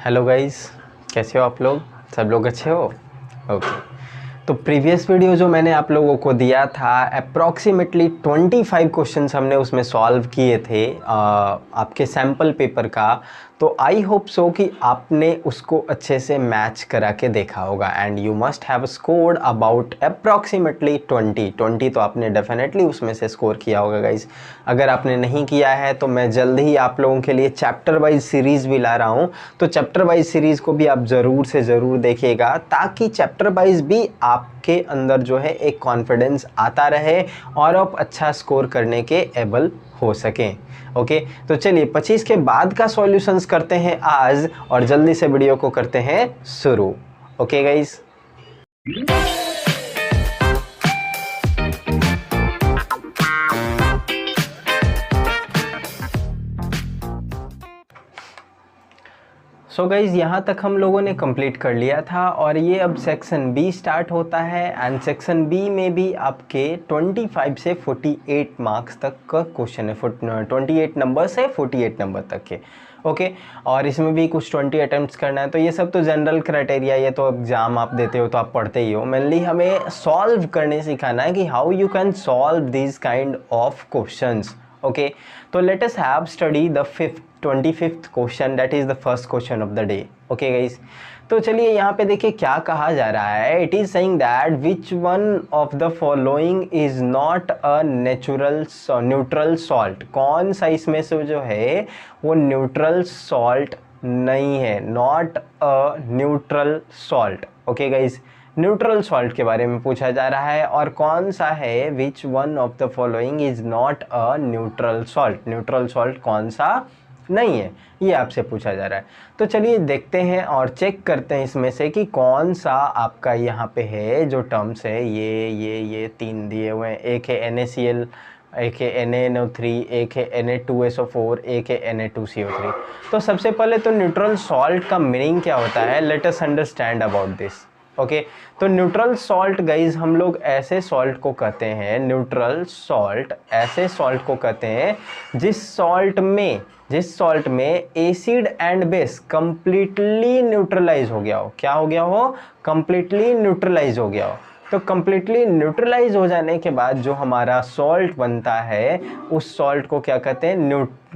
Hello guys, कैसे हो आप लोग? सब लोग अच्छे हो? ओके। तो प्रीवियस वीडियो जो मैंने आप लोगों को दिया था, अप्रॉक्सीमेटली 25 क्वेश्चंस हमने उसमें सॉल्व किए थे आपके सैम्पल पेपर का। तो आई होप सो कि आपने उसको अच्छे से मैच करा के देखा होगा and you must have scored about approximately 20 तो आपने डेफिनेटली उसमें से स्कोर किया होगा गाइज। अगर आपने नहीं किया है तो मैं जल्द ही आप लोगों के लिए चैप्टर वाइज सीरीज़ भी ला रहा हूँ, तो चैप्टर वाइज सीरीज़ को भी आप ज़रूर से ज़रूर देखिएगा ताकि चैप्टर वाइज भी आपके अंदर जो है एक कॉन्फिडेंस आता रहे और आप अच्छा स्कोर करने के एबल हो सकें। ओके, तो चलिए 25 के बाद का सॉल्यूशंस करते हैं आज और जल्दी से वीडियो को करते हैं शुरू। ओके गाइस, सो गाइज़ यहाँ तक हम लोगों ने कंप्लीट कर लिया था और ये अब सेक्शन बी स्टार्ट होता है एंड सेक्शन बी में भी आपके 25 से 48 मार्क्स तक का क्वेश्चन है। 28 नंबर से 48 नंबर तक के। ओके, और इसमें भी कुछ 20 अटेम्प्ट्स करना है। तो ये सब तो जनरल क्राइटेरिया, ये तो एग्ज़ाम आप देते हो तो आप पढ़ते ही हो। मेनली हमें सॉल्व करने सिखाना है कि how you can solve this kind of questions. Okay, तो let us have study the 25th question, that is the first question of the day. Okay guys, तो चलिए यहाँ पे देखिए क्या कहा जा रहा है। It is saying that which one of the following is not a neutral salt. कौन सा इसमें से जो है वो न्यूट्रल सॉल्ट नहीं है, not a neutral salt. Okay guys, neutral salt के बारे में पूछा जा रहा है और कौन सा है which one of the following is not a neutral salt. Neutral salt कौन सा नहीं है, ये आपसे पूछा जा रहा है। तो चलिए देखते हैं और चेक करते हैं इसमें से कि कौन सा आपका यहाँ पे है जो टर्म्स है। ये तीन दिए हुए हैं, एक है NaCl, एक है NaNO3, एक है Na2SO4, एक है Na2CO3। तो सबसे पहले तो न्यूट्रल सॉल्ट का मीनिंग क्या होता है, let us understand about this. Okay, तो न्यूट्रल सॉल्ट गाइज हम लोग ऐसे सॉल्ट को कहते हैं, न्यूट्रल सॉल्ट ऐसे सॉल्ट को कहते हैं जिस सॉल्ट में acid and base completely neutralize हो गया हो। क्या हो गया हो? कंप्लीटली न्यूट्रलाइज हो गया हो। तो कंप्लीटली न्यूट्रलाइज हो जाने के बाद जो हमारा सॉल्ट बनता है उस सॉल्ट को क्या कहते हैं?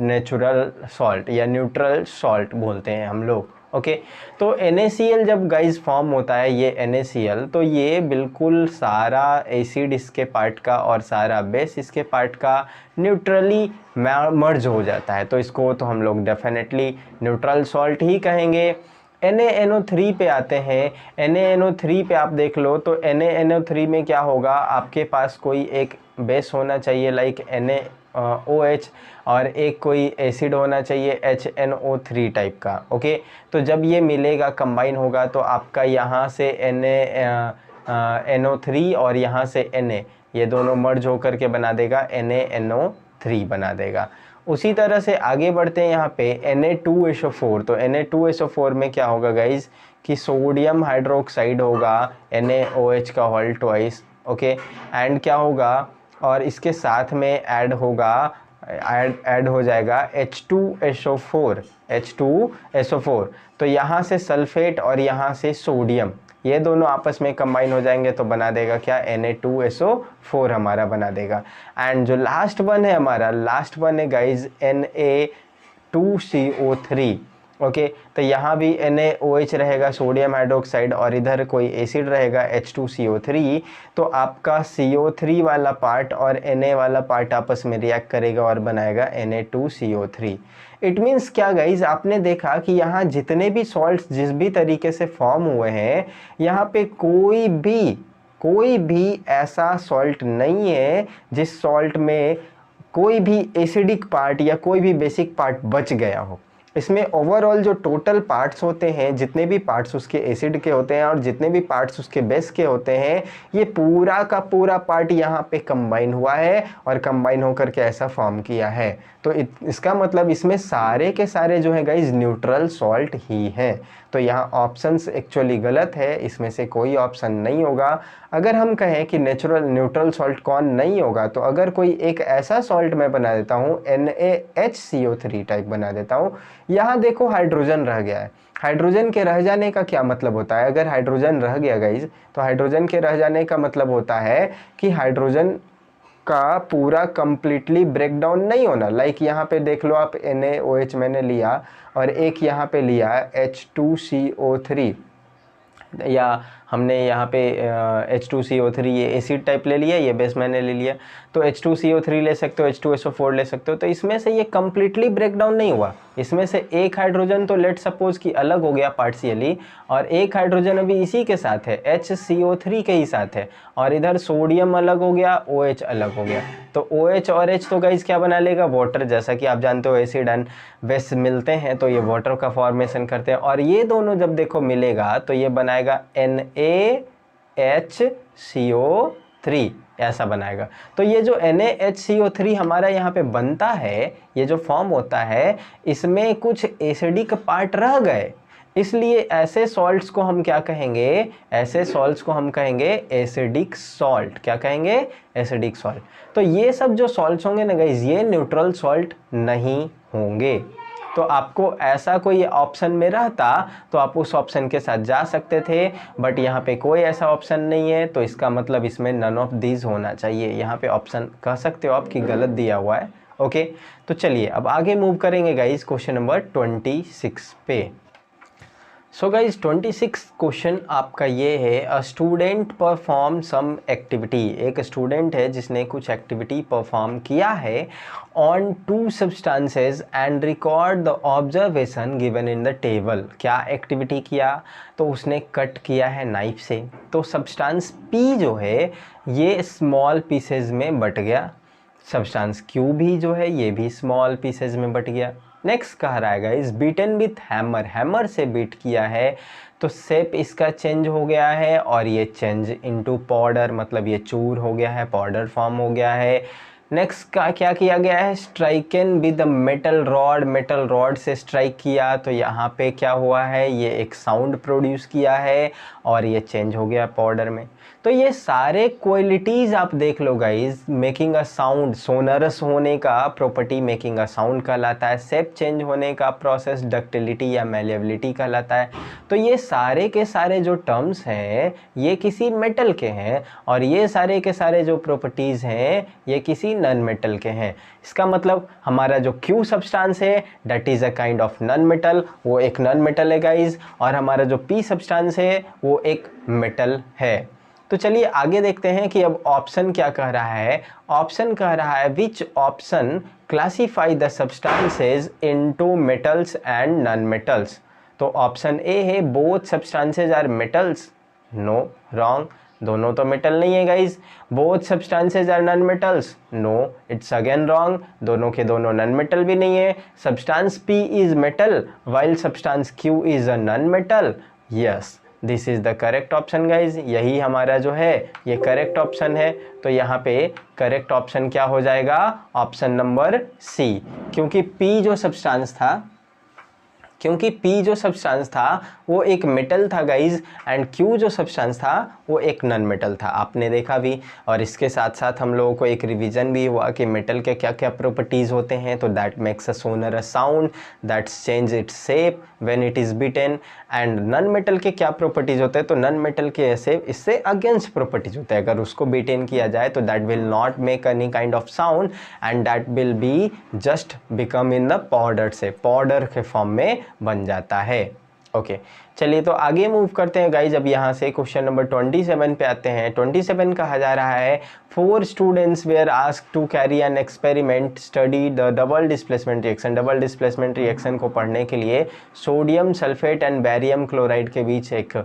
नेचुरल सॉल्ट या न्यूट्रल सॉल्ट बोलते हैं हम लोग। ओके, तो NaCl जब गाइज फॉर्म होता है, ये NaCl, तो ये बिल्कुल सारा एसिड इसके पार्ट का और सारा बेस इसके पार्ट का न्यूट्रली मर्ज हो जाता है। तो इसको तो हम लोग डेफिनेटली न्यूट्रल सॉल्ट ही कहेंगे। NaNO3 पे आते हैं। NaNO3 पे आप देख लो तो NaNO3 में क्या होगा, आपके पास कोई एक बेस होना चाहिए लाइक NaOH और एक कोई एसिड होना चाहिए HNO3 टाइप का। ओके, तो जब ये मिलेगा कंबाइन होगा तो आपका यहाँ से NaNO3 और यहाँ से Na, ये दोनों मर्ज होकर के बना देगा NaNO3 बना देगा। उसी तरह से आगे बढ़ते हैं यहाँ पे Na2SO4। तो Na2SO4 में क्या होगा गाइज कि सोडियम हाइड्रोक्साइड होगा NaOH का होल ट्वाइस। ओके, एंड क्या होगा, और इसके साथ में ऐड हो जाएगा H2SO4। तो यहाँ से सल्फेट और यहाँ से सोडियम, ये दोनों आपस में कंबाइन हो जाएंगे तो बना देगा क्या? Na2SO4 हमारा बना देगा। एंड जो लास्ट वन है हमारा, लास्ट वन है गाइज Na2CO3। ओके, तो यहाँ भी NaOH रहेगा सोडियम हाइड्रोक्साइड और इधर कोई एसिड रहेगा H2CO3। तो आपका CO3 वाला पार्ट और Na वाला पार्ट आपस में रिएक्ट करेगा और बनाएगा Na2CO3। इट मीन्स क्या गाइज, आपने देखा कि यहाँ जितने भी सॉल्ट्स जिस भी तरीके से फॉर्म हुए हैं, यहाँ पे कोई भी ऐसा सॉल्ट नहीं है जिस सॉल्ट में कोई भी एसिडिक पार्ट या कोई भी बेसिक पार्ट बच गया हो। इसमें ओवरऑल जो टोटल पार्ट्स होते हैं, जितने भी पार्ट्स उसके एसिड के होते हैं और जितने भी पार्ट्स उसके बेस के होते हैं, ये पूरा का पूरा पार्ट यहाँ पे कंबाइन हुआ है और कंबाइन होकर के ऐसा फॉर्म किया है। तो इसका मतलब इसमें सारे के सारे जो है गाइज न्यूट्रल सॉल्ट ही है। तो यहाँ ऑप्शंस एक्चुअली गलत है, इसमें से कोई ऑप्शन नहीं होगा। अगर हम कहें कि न्यूट्रल सॉल्ट कौन नहीं होगा, तो अगर कोई एक ऐसा सॉल्ट मैं बना देता हूँ NaHCO3 टाइप बना देता हूँ, यहाँ देखो हाइड्रोजन रह गया है। हाइड्रोजन के रह जाने का क्या मतलब होता है? अगर हाइड्रोजन रह गया गाइज, तो हाइड्रोजन के रह जाने का मतलब होता है कि हाइड्रोजन का पूरा कंप्लीटली ब्रेक डाउन नहीं होना। लाइक यहाँ पे देख लो आप, NaOH मैंने लिया और एक यहाँ पे लिया H2CO3, या हमने यहाँ पे H2CO3 ये एसिड टाइप ले लिया, ये बेस मैंने ले लिया, तो H2CO3 ले सकते हो, H2SO4 ले सकते हो। तो इसमें से ये कम्प्लीटली ब्रेक डाउन नहीं हुआ, इसमें से एक हाइड्रोजन तो लेट सपोज कि अलग हो गया पार्शियली, और एक हाइड्रोजन अभी इसी के साथ है, HCO3 के ही साथ है, और इधर सोडियम अलग हो गया, OH अलग हो गया। तो OH और H तो गाइस क्या बना लेगा? वाटर। जैसा कि आप जानते हो एसिड एंड बेस मिलते हैं तो ये वाटर का फॉर्मेशन करते हैं, और ये दोनों जब देखो मिलेगा तो ये बनाएगा NaHCO3, ऐसा बनाएगा। तो ये जो NaHCO3 हमारा यहाँ पे बनता है, ये जो फॉर्म होता है, इसमें कुछ एसिडिक पार्ट रह गए, इसलिए ऐसे सॉल्ट्स को हम क्या कहेंगे? ऐसे सॉल्ट्स को हम कहेंगे एसिडिक सॉल्ट। क्या कहेंगे? Acidic salt. तो ये सब जो सॉल्ट्स होंगे ना गाइस, ये न्यूट्रल सॉल्ट नहीं होंगे। तो आपको ऐसा कोई ऑप्शन में रहता तो आप उस ऑप्शन के साथ जा सकते थे, बट यहाँ पे कोई ऐसा ऑप्शन नहीं है, तो इसका मतलब इसमें नन ऑफ दीज होना चाहिए। यहाँ पे ऑप्शन कह सकते हो आप कि गलत दिया हुआ है। ओके, तो चलिए अब आगे मूव करेंगे गाइस क्वेश्चन नंबर 26 पे। सो गाइज 26 क्वेश्चन आपका ये है, a student perform some activity. एक स्टूडेंट है जिसने कुछ एक्टिविटी परफॉर्म किया है on 2 substances and record the observation given in the table. क्या एक्टिविटी किया? तो उसने कट किया है नाइफ से, तो सब्सटेंस P जो है ये स्मॉल पीसेज में बट गया, सब्सटेंस Q भी जो है ये भी स्मॉल पीसेज में बट गया। नेक्स्ट कह रहा है guys, beaten with hammer, hammer से बीट किया है तो शेप इसका चेंज हो गया है, और ये चेंज इनटू पाउडर, मतलब ये चूर हो गया है, पाउडर फॉर्म हो गया है। नेक्स्ट का क्या किया गया है? Stricken with the metal rod, metal rod से स्ट्राइक किया, तो यहाँ पे क्या हुआ है? ये एक साउंड प्रोड्यूस किया है और ये चेंज हो गया पाउडर में। तो ये सारे क्वालिटीज़ आप देख लो guys, making a sound, sonorous होने का प्रॉपर्टी मेकिंग अ साउंड कहलाता है, शेप चेंज होने का प्रोसेस डक्टिलिटी या मेलेबिलिटी कहलाता है। तो ये सारे के सारे जो टर्म्स हैं ये किसी मेटल के हैं, और ये सारे के सारे जो प्रॉपर्टीज़ हैं ये किसी नॉन मेटल के हैं। इसका मतलब हमारा जो Q सब्सटेंस है that is a kind of non metal, वो एक नॉन मेटल है गाइज, और हमारा जो P सब्सटेंस है वो एक मेटल है। तो चलिए आगे देखते हैं कि अब ऑप्शन क्या कह रहा है। ऑप्शन कह रहा है which option classify the substances into metals and non metals. तो ऑप्शन ए है both substances are metals. No, wrong, दोनों तो मेटल नहीं है guys. Both substances are non metals. No, it's again wrong, दोनों के दोनों नॉन मेटल भी नहीं है। Substance P is metal while substance Q is a non metal. Yes, this is the correct option guys, यही हमारा जो है ये करेक्ट ऑप्शन है। तो यहाँ पे करेक्ट ऑप्शन क्या हो जाएगा? ऑप्शन नंबर C, क्योंकि P जो सब्सटेंस था वो एक मेटल था गाइज, एंड Q जो सब्सटेंस था वो एक नॉन मेटल था, आपने देखा भी। और इसके साथ साथ हम लोगों को एक रिवीजन भी हुआ कि मेटल के क्या क्या प्रॉपर्टीज़ होते हैं। तो that makes a sonar a sound, that's change its shape when it is beaten. And non metal के क्या प्रॉपर्टीज़ होते हैं? तो नॉन मेटल के ऐसे इससे अगेंस्ट प्रॉपर्टीज़ होते हैं, अगर उसको बीटन किया जाए तो that will not make any kind of sound and that will be just become in the powder, से पाउडर के फॉर्म में बन जाता है। ओके, चलिए तो आगे मूव करते हैं गाइज। अब यहाँ से क्वेश्चन नंबर 27 पे आते हैं। 27 कहा जा रहा है 4 students were asked to carry an experiment study the double displacement reaction. Double displacement reaction को पढ़ने के लिए sodium sulphate and barium chloride के बीच एक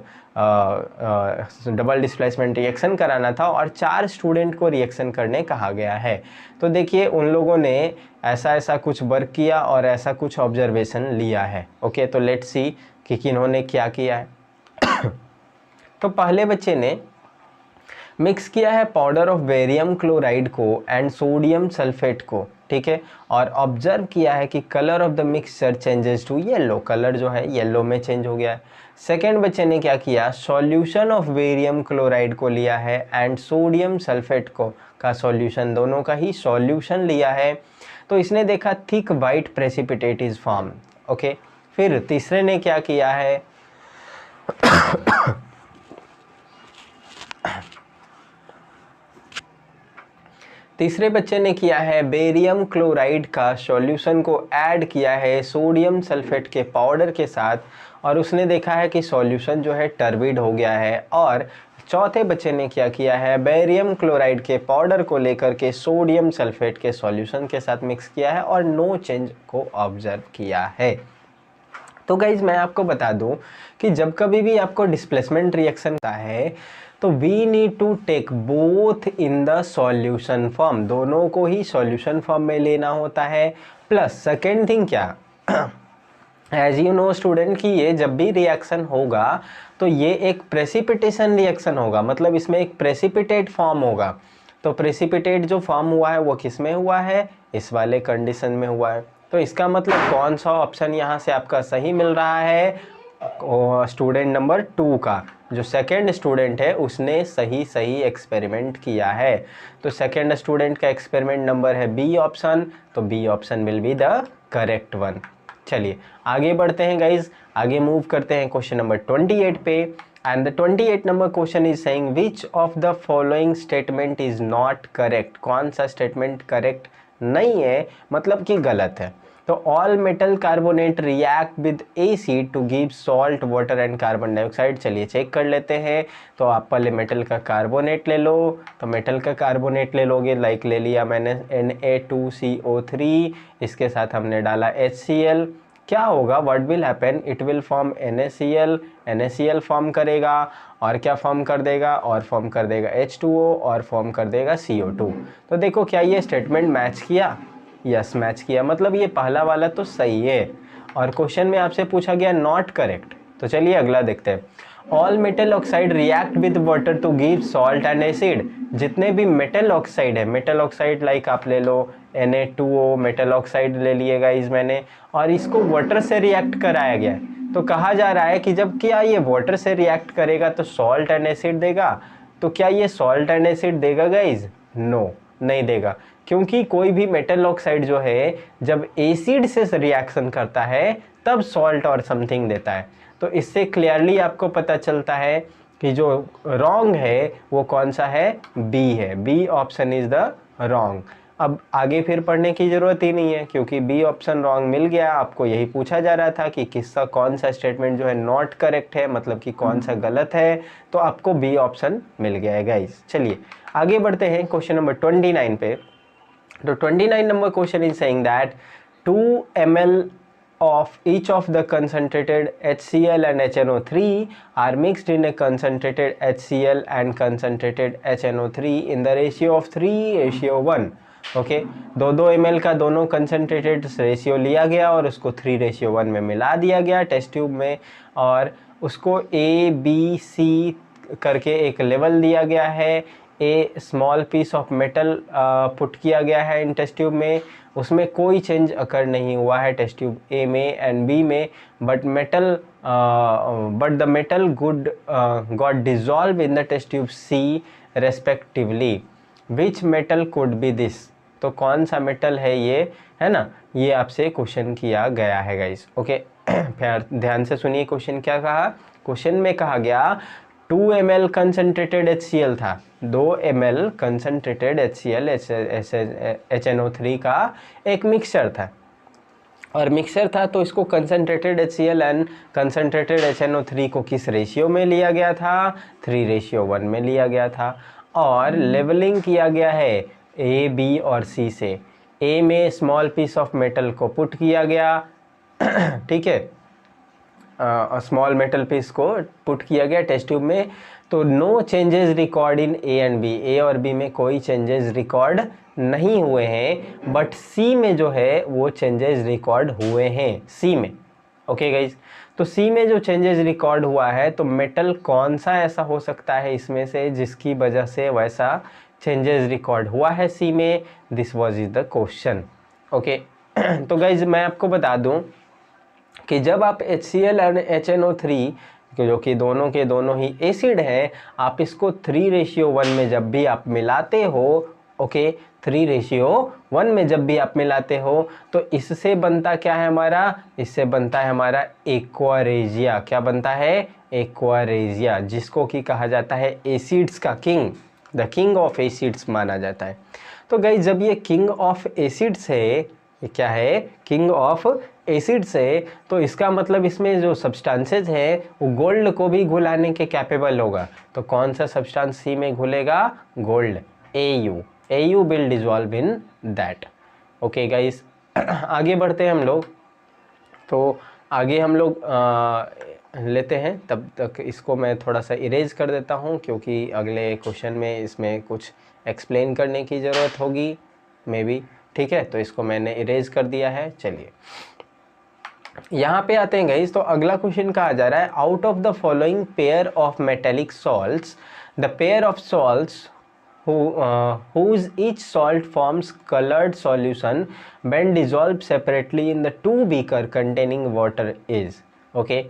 डबल डिस्प्लेसमेंट रिएक्शन कराना था, और 4 स्टूडेंट को रिएक्शन करने कहा गया है। तो देखिए उन लोगों ने ऐसा ऐसा कुछ वर्क किया और ऐसा कुछ ऑब्जर्वेशन लिया है। ओके, तो लेट्स सी कि किन्होंने क्या किया है। तो पहले बच्चे ने मिक्स किया है पाउडर ऑफ बेरियम क्लोराइड को एंड सोडियम सल्फेट को, ठीक है, और ऑब्जर्व किया है कि colour of the mixture changes to yellow, colour जो है येलो में चेंज हो गया है। सेकेंड बच्चे ने क्या किया? सॉल्यूशन ऑफ बेरियम क्लोराइड को लिया है एंड सोडियम सल्फेट को का सॉल्यूशन, दोनों का ही सॉल्यूशन लिया है। तो इसने देखा thick white precipitate is form. Okay, फिर तीसरे ने क्या किया है, तीसरे बच्चे ने किया है बेरियम क्लोराइड का सॉल्यूशन को ऐड किया है सोडियम सल्फेट के पाउडर के साथ, और उसने देखा है कि सॉल्यूशन जो है टर्बिड हो गया है। और चौथे बच्चे ने क्या किया है, बेरियम क्लोराइड के पाउडर को लेकर के सोडियम सल्फेट के सॉल्यूशन के साथ मिक्स किया है और नो चेंज को ऑब्जर्व किया है। तो गाइज मैं आपको बता दूं कि जब कभी भी आपको डिस्प्लेसमेंट रिएक्शन होता है तो we need to take both in the solution form, दोनों को ही सॉल्यूशन फॉर्म में लेना होता है। प्लस सेकेंड थिंग क्या, एज यू नो स्टूडेंट कि ये जब भी रिएक्शन होगा तो ये एक प्रेसिपिटेशन रिएक्शन होगा, मतलब इसमें एक प्रेसिपिटेट फॉर्म होगा। तो प्रेसिपिटेट जो फॉर्म हुआ है वो किस में हुआ है, इस वाले कंडीशन में हुआ है। तो इसका मतलब कौन सा ऑप्शन यहाँ से आपका सही मिल रहा है, स्टूडेंट नंबर 2 का, जो सेकेंड स्टूडेंट है उसने सही एक्सपेरिमेंट किया है। तो सेकेंड स्टूडेंट का एक्सपेरिमेंट नंबर है बी ऑप्शन, तो B option will be the correct one. चलिए आगे बढ़ते हैं गाइज, आगे मूव करते हैं क्वेश्चन नंबर 28 पे। And the 28 number question is saying which of the following statement is not correct, कौन सा स्टेटमेंट करेक्ट नहीं है, मतलब कि गलत है। तो all metal carbonate react with acid to give salt water and carbon dioxide. चलिए चेक कर लेते हैं। तो आप पहले मेटल का कार्बोनेट ले लो, तो मेटल का कार्बोनेट ले लोगे, लाइक ले लिया मैंने Na2CO3, इसके साथ हमने डाला HCl, क्या होगा, what will happen, it will form NaCl, NaCl form करेगा और क्या फॉर्म कर देगा, और फॉर्म कर देगा H2O और फॉर्म कर देगा CO2। तो देखो क्या ये स्टेटमेंट मैच किया, यस मैच किया, मतलब ये पहला वाला तो सही है। और क्वेश्चन में आपसे पूछा गया नॉट करेक्ट। तो चलिए अगला देखते हैं। All metal oxide react with water to give salt and acid, जितने भी मेटल ऑक्साइड है, मेटल ऑक्साइड लाइक आप ले लो Na2O मेटल ऑक्साइड ले लिएगा इस मैंने, और इसको वाटर से रिएक्ट कराया गया है। तो कहा जा रहा है कि जब क्या ये वाटर से रिएक्ट करेगा तो सॉल्ट एंड एसिड देगा, तो क्या ये सॉल्ट एंड एसिड देगा गाइज, नो नहीं देगा, क्योंकि कोई भी मेटल ऑक्साइड जो है जब एसिड से रिएक्शन करता है तब सॉल्ट और समथिंग देता है। तो इससे क्लियरली आपको पता चलता है कि जो रॉन्ग है वो कौन सा है, बी है, B option is the wrong. अब आगे फिर पढ़ने की ज़रूरत ही नहीं है क्योंकि बी ऑप्शन रॉन्ग मिल गया। आपको यही पूछा जा रहा था कि किसका कौन सा स्टेटमेंट जो है नॉट करेक्ट है, मतलब कि कौन सा गलत है, तो आपको बी ऑप्शन मिल गया है गाइस। चलिए आगे बढ़ते हैं क्वेश्चन नंबर 29 पे। तो 29 number question is saying that 2 ml of each of the concentrated HCl and HNO3 are mixed in a concentrated HCl and concentrated HNO3 in the ratio of 3:1। Okay, 2 ml का दोनों concentrated ratio लिया गया और उसको 3:1 में मिला दिया गया टेस्ट ट्यूब में, और उसको ABC करके एक लेवल दिया गया है। A small piece of metal put किया गया है इन टेस्ट ट्यूब में, उसमें कोई चेंज अकर नहीं हुआ है टेस्ट ट्यूब ए में एंड बी में, but the metal got dissolve in the test tube C respectively. Which metal could be this, तो कौन सा मेटल है ये, है ना, ये आपसे क्वेश्चन किया गया है गाइस। ओके फिर ध्यान से सुनिए क्वेश्चन क्या कहा। क्वेश्चन में कहा गया 2 ml कंसनट्रेटेड HCl था, 2 ml कंसनट्रेटेड HCl HNO3 का एक मिक्सचर था, और मिक्सचर था तो इसको concentrated HCl and concentrated HNO3 को किस रेशियो में लिया गया था, 3:1 में लिया गया था, और लेवलिंग किया गया है A, B और C से। A में स्मॉल पीस ऑफ मेटल को पुट किया गया, ठीक है, स्मॉल मेटल पीस को पुट किया गया टेस्ट ट्यूब में, तो no changes record in A and B, A और बी में कोई चेंजेस रिकॉर्ड नहीं हुए हैं, बट सी में जो है वो चेंजेस रिकॉर्ड हुए हैं सी में। ओके गाइज, तो सी में जो चेंजेस रिकॉर्ड हुआ है तो मेटल कौन सा ऐसा हो सकता है इसमें से जिसकी वजह से वैसा चेंजेस रिकॉर्ड हुआ है सी में, this was is the question. Okay तो गाइज मैं आपको बता दूं कि जब आप HCl और HNO3 जो कि दोनों के दोनों ही एसिड हैं, आप इसको 3:1 में जब भी आप मिलाते हो, ओके 3:1 में जब भी आप मिलाते हो तो इससे बनता क्या है हमारा, इससे बनता है हमारा एक्वारेजिया। क्या बनता है, एक्वारेजिया, जिसको कि कहा जाता है एसिड्स का king, the king of acids माना जाता है। तो गाइस जब ये किंग ऑफ एसिड्स है, ये क्या है, किंग ऑफ एसिड्स है, तो इसका मतलब इसमें जो सब्सटेंसेज है वो गोल्ड को भी घुलाने के कैपेबल होगा। तो कौन सा सब्सटेंस सी में घुलेगा, gold, AU will dissolve in that. Okay guys, आगे बढ़ते हैं हम लोग। तो आगे हम लोग लेते हैं, तब तक इसको मैं थोड़ा सा इरेज कर देता हूँ क्योंकि अगले क्वेश्चन में इसमें कुछ एक्सप्लेन करने की ज़रूरत होगी मे बी। ठीक है, तो इसको मैंने इरेज कर दिया है। चलिए यहाँ पे आते हैं गाइस। तो अगला क्वेश्चन कहा जा रहा है, out of the following pair of metallic salts the pair of salts whose each salt forms colored solution when dissolved separately in the two beaker containing water is। Okay,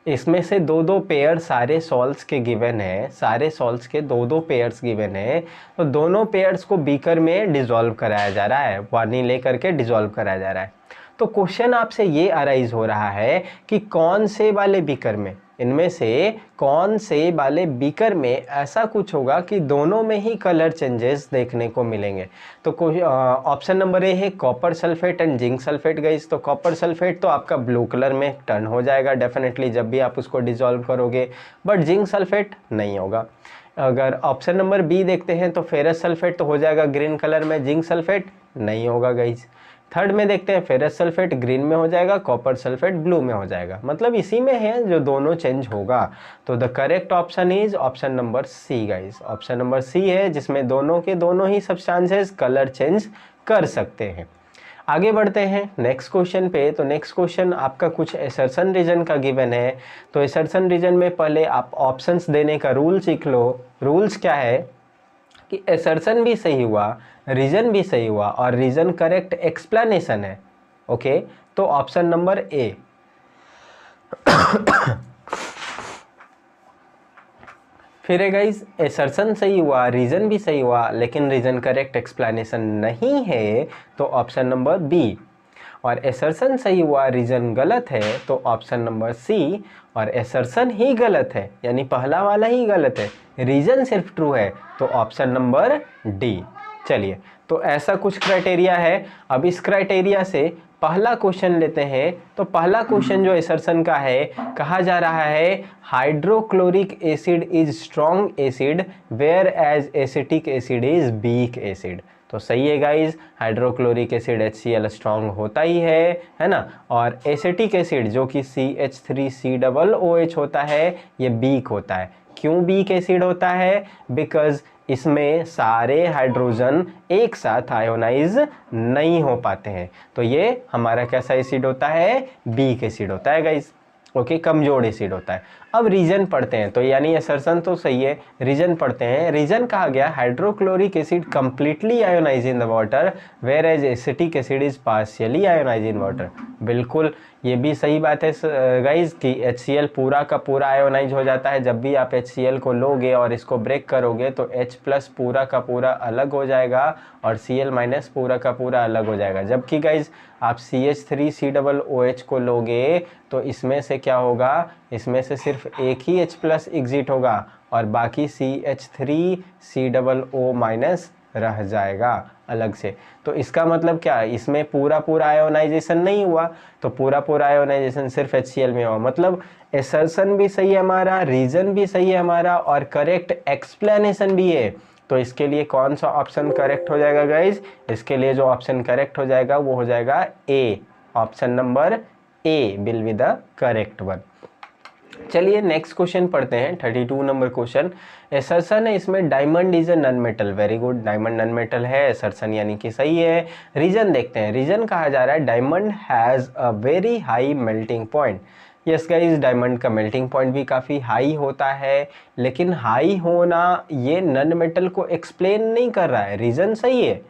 इसमें से दो दो पेयर सारे salts के given है, सारे salts के दो दो पेयर्स गिवन है। तो दोनों पेयर्स को बीकर में डिसॉल्व कराया जा रहा है, पानी लेकर के डिसॉल्व कराया जा रहा है। तो क्वेश्चन आपसे ये अराइज हो रहा है कि कौन से वाले बीकर में, इनमें से कौन से वाले बीकर में ऐसा कुछ होगा कि दोनों में ही कलर चेंजेस देखने को मिलेंगे। तो ऑप्शन नंबर ए है copper sulphate and zinc sulphate guys. तो कॉपर सल्फेट तो आपका ब्लू कलर में टर्न हो जाएगा डेफिनेटली जब भी आप उसको डिसॉल्व करोगे, बट जिंक सल्फेट नहीं होगा। अगर ऑप्शन नंबर बी देखते हैं तो फेरस सल्फेट तो हो जाएगा ग्रीन कलर में, जिंक सल्फेट नहीं होगा गाइस। थर्ड में देखते हैं फेरस सल्फेट ग्रीन में हो जाएगा, कॉपर सल्फेट ब्लू में हो जाएगा, मतलब इसी में है जो दोनों चेंज होगा। तो the correct option is option number C guys. Option number C है जिसमें दोनों के दोनों ही सब्सटेंसेस कलर चेंज कर सकते हैं। आगे बढ़ते हैं नेक्स्ट क्वेश्चन पे। तो नेक्स्ट क्वेश्चन आपका कुछ एसर्शन रीजन का गिवन है। तो एसर्शन रीजन में पहले आप ऑप्शंस देने का रूल सीख लो। रूल्स क्या है कि एसर्शन भी सही हुआ, रीजन भी सही हुआ और रीजन करेक्ट एक्सप्लेनेशन है। ओके, तो ऑप्शन नंबर ए। फिर है गाइस, एसर्शन सही हुआ, रीजन भी सही हुआ, लेकिन रीजन करेक्ट एक्सप्लेनेशन नहीं है, तो ऑप्शन नंबर बी। और एसर्शन सही हुआ, रीजन गलत है, तो ऑप्शन नंबर सी। और एसर्शन ही गलत है, यानी पहला वाला ही गलत है, रीजन सिर्फ ट्रू है, तो ऑप्शन नंबर डी। चलिए, तो ऐसा कुछ क्राइटेरिया है। अब इस क्राइटेरिया से पहला क्वेश्चन लेते हैं। तो पहला क्वेश्चन जो एसर्शन का है, कहा जा रहा है hydrochloric acid is strong acid whereas acetic acid is weak acid. तो सही है guys, hydrochloric acid HCl strong होता ही है ना। और एसिटिक एसिड जो कि CH3COOH होता है, ये वीक होता है। क्यों वीक एसिड होता है? बिकॉज इसमें सारे हाइड्रोजन एक साथ आयोनाइज नहीं हो पाते हैं। तो ये हमारा कैसा एसिड होता है? वीक एसिड होता है गाइज। ओके, कमजोर एसिड होता है। अब रीजन पढ़ते हैं। तो यानी असर्शन तो सही है, रीजन पढ़ते हैं। रीजन कहा गया hydrochloric acid completely ionize in the water whereas acetic acid is partially ionize in water. बिल्कुल ये भी सही बात है गाइज कि HCl पूरा का पूरा आयोनाइज हो जाता है। जब भी आप HCl को लोगे और इसको ब्रेक करोगे तो H+ पूरा का पूरा अलग हो जाएगा और Cl- पूरा का पूरा अलग हो जाएगा। जबकि गाइज आप CH3COOH को लोगे तो इसमें से क्या होगा? इसमें से सिर्फ एक ही H+ एग्जिट होगा और बाकी CH3COO- रह जाएगा अलग से। तो इसका मतलब क्या? इसमें पूरा पूरा आयोनाइजेशन नहीं हुआ, तो पूरा पूरा आयोनाइजेशन सिर्फ HCl में हुआ। मतलब एसर्शन भी सही है हमारा, रीजन भी सही है हमारा और करेक्ट एक्सप्लेनेशन भी है। तो इसके लिए कौन सा ऑप्शन करेक्ट हो जाएगा गाइज? इसके लिए जो ऑप्शन करेक्ट हो जाएगा वो हो जाएगा A. Option number A will be the correct one. चलिए नेक्स्ट क्वेश्चन पढ़ते हैं, 32 नंबर क्वेश्चन। एसर्शन है इसमें diamond is a non metal. Very good, diamond non metal है, एसर्शन यानी कि सही है। रीजन देखते हैं। रीजन कहा जा रहा है diamond has a very high melting point. Yes guys, diamond का मेल्टिंग पॉइंट भी काफ़ी हाई होता है, लेकिन हाई होना ये नन मेटल को एक्सप्लेन नहीं कर रहा है। रीजन सही है,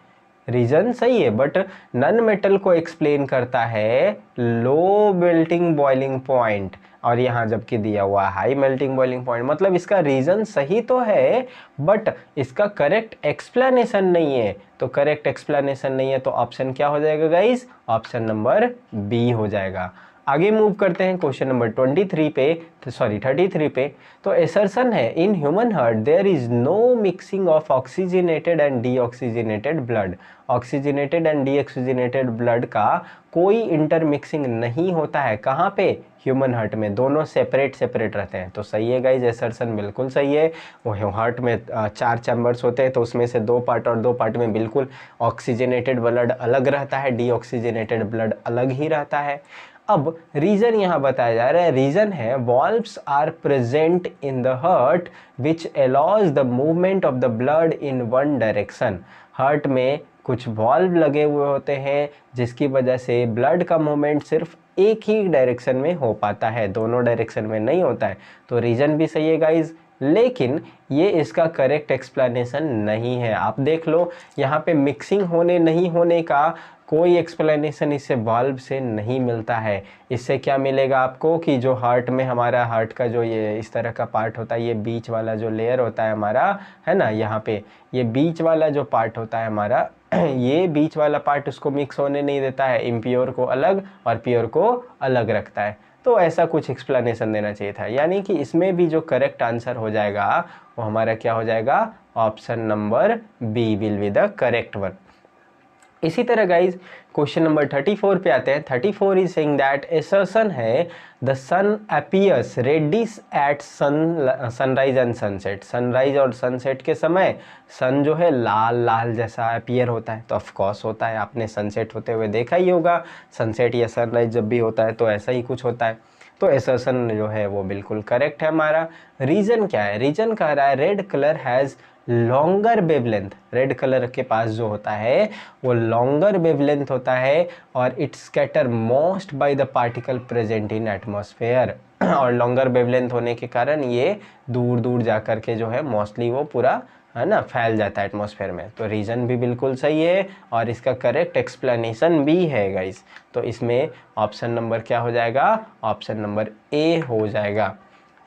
रीजन सही है, बट नन मेटल को एक्सप्लेन करता है लो मेल्टिंग बॉइलिंग पॉइंट, और यहाँ जबकि दिया हुआ हाई मेल्टिंग बॉइलिंग पॉइंट, मतलब इसका रीजन सही तो है बट इसका करेक्ट एक्सप्लेनेशन नहीं है। तो करेक्ट एक्सप्लेनेशन नहीं है तो ऑप्शन क्या हो जाएगा गाइस, ऑप्शन नंबर बी हो जाएगा। आगे मूव करते हैं क्वेश्चन नंबर 23 पे, सॉरी 33 पे। तो एसर्शन है in human heart there is no mixing of oxygenated and deoxygenated blood. Oxygenated and deoxygenated blood का कोई इंटरमिक्सिंग नहीं होता है, कहाँ पे, ह्यूमन हार्ट में, दोनों सेपरेट सेपरेट रहते हैं। तो सही है गाइज, एसर्शन बिल्कुल सही है। वो हार्ट में 4 चैम्बर्स होते हैं, तो उसमें से 2 पार्ट और 2 पार्ट में बिल्कुल ऑक्सीजनेटेड ब्लड अलग रहता है, डीऑक्सीजनेटेड ब्लड अलग ही रहता है। अब रीजन यहाँ बताया जा रहा है, रीजन है valves are present in the heart which allows the movement of the blood in one direction. Heart में कुछ वॉल्व लगे हुए होते हैं जिसकी वजह से ब्लड का मूवमेंट सिर्फ एक ही डायरेक्शन में हो पाता है, दोनों डायरेक्शन में नहीं होता है। तो रीजन भी सही है गाइज, लेकिन ये इसका करेक्ट एक्सप्लेनेशन नहीं है। आप देख लो यहाँ पे मिक्सिंग होने नहीं होने का कोई एक्सप्लेनेशन इससे वाल्व से नहीं मिलता है। इससे क्या मिलेगा आपको कि जो हार्ट में हमारा हार्ट का जो ये इस तरह का पार्ट होता है, ये बीच वाला जो लेयर होता है हमारा, है ना, यहाँ पे ये बीच वाला जो पार्ट होता है हमारा ये बीच वाला पार्ट उसको मिक्स होने नहीं देता है, इम्प्योर को अलग और प्योर को अलग रखता है। तो ऐसा कुछ एक्सप्लेनेशन देना चाहिए था, यानी कि इसमें भी जो करेक्ट आंसर हो जाएगा वो हमारा क्या हो जाएगा, option number B will be the correct one. इसी तरह गाइज क्वेश्चन नंबर 34 पे आते हैं। 34 इज सेइंग दैट असर्शन है the sun appears reddish at sunrise and sunset. Sunrise और सनसेट के समय सन जो है लाल लाल जैसा अपीयर होता है, तो ऑफ कोर्स होता है, आपने सनसेट होते हुए देखा ही होगा, सनसेट या सनराइज जब भी होता है तो ऐसा ही कुछ होता है। तो असर्शन जो है वो बिल्कुल करेक्ट है हमारा। रीजन क्या है, रीजन कह रहा है red colour has longer wavelength. Red colour के पास जो होता है वो लॉन्गर वेवलेंथ होता है और it scatter most by the particle present in atmosphere. और लॉन्गर वेवलेंथ होने के कारण ये दूर दूर जा कर के जो है मोस्टली वो पूरा, है ना, फैल जाता है एटमॉस्फेयर में। तो रीज़न भी बिल्कुल सही है और इसका करेक्ट एक्सप्लेनेशन भी है गाइस। तो इसमें ऑप्शन नंबर क्या हो जाएगा, ऑप्शन नंबर ए हो जाएगा।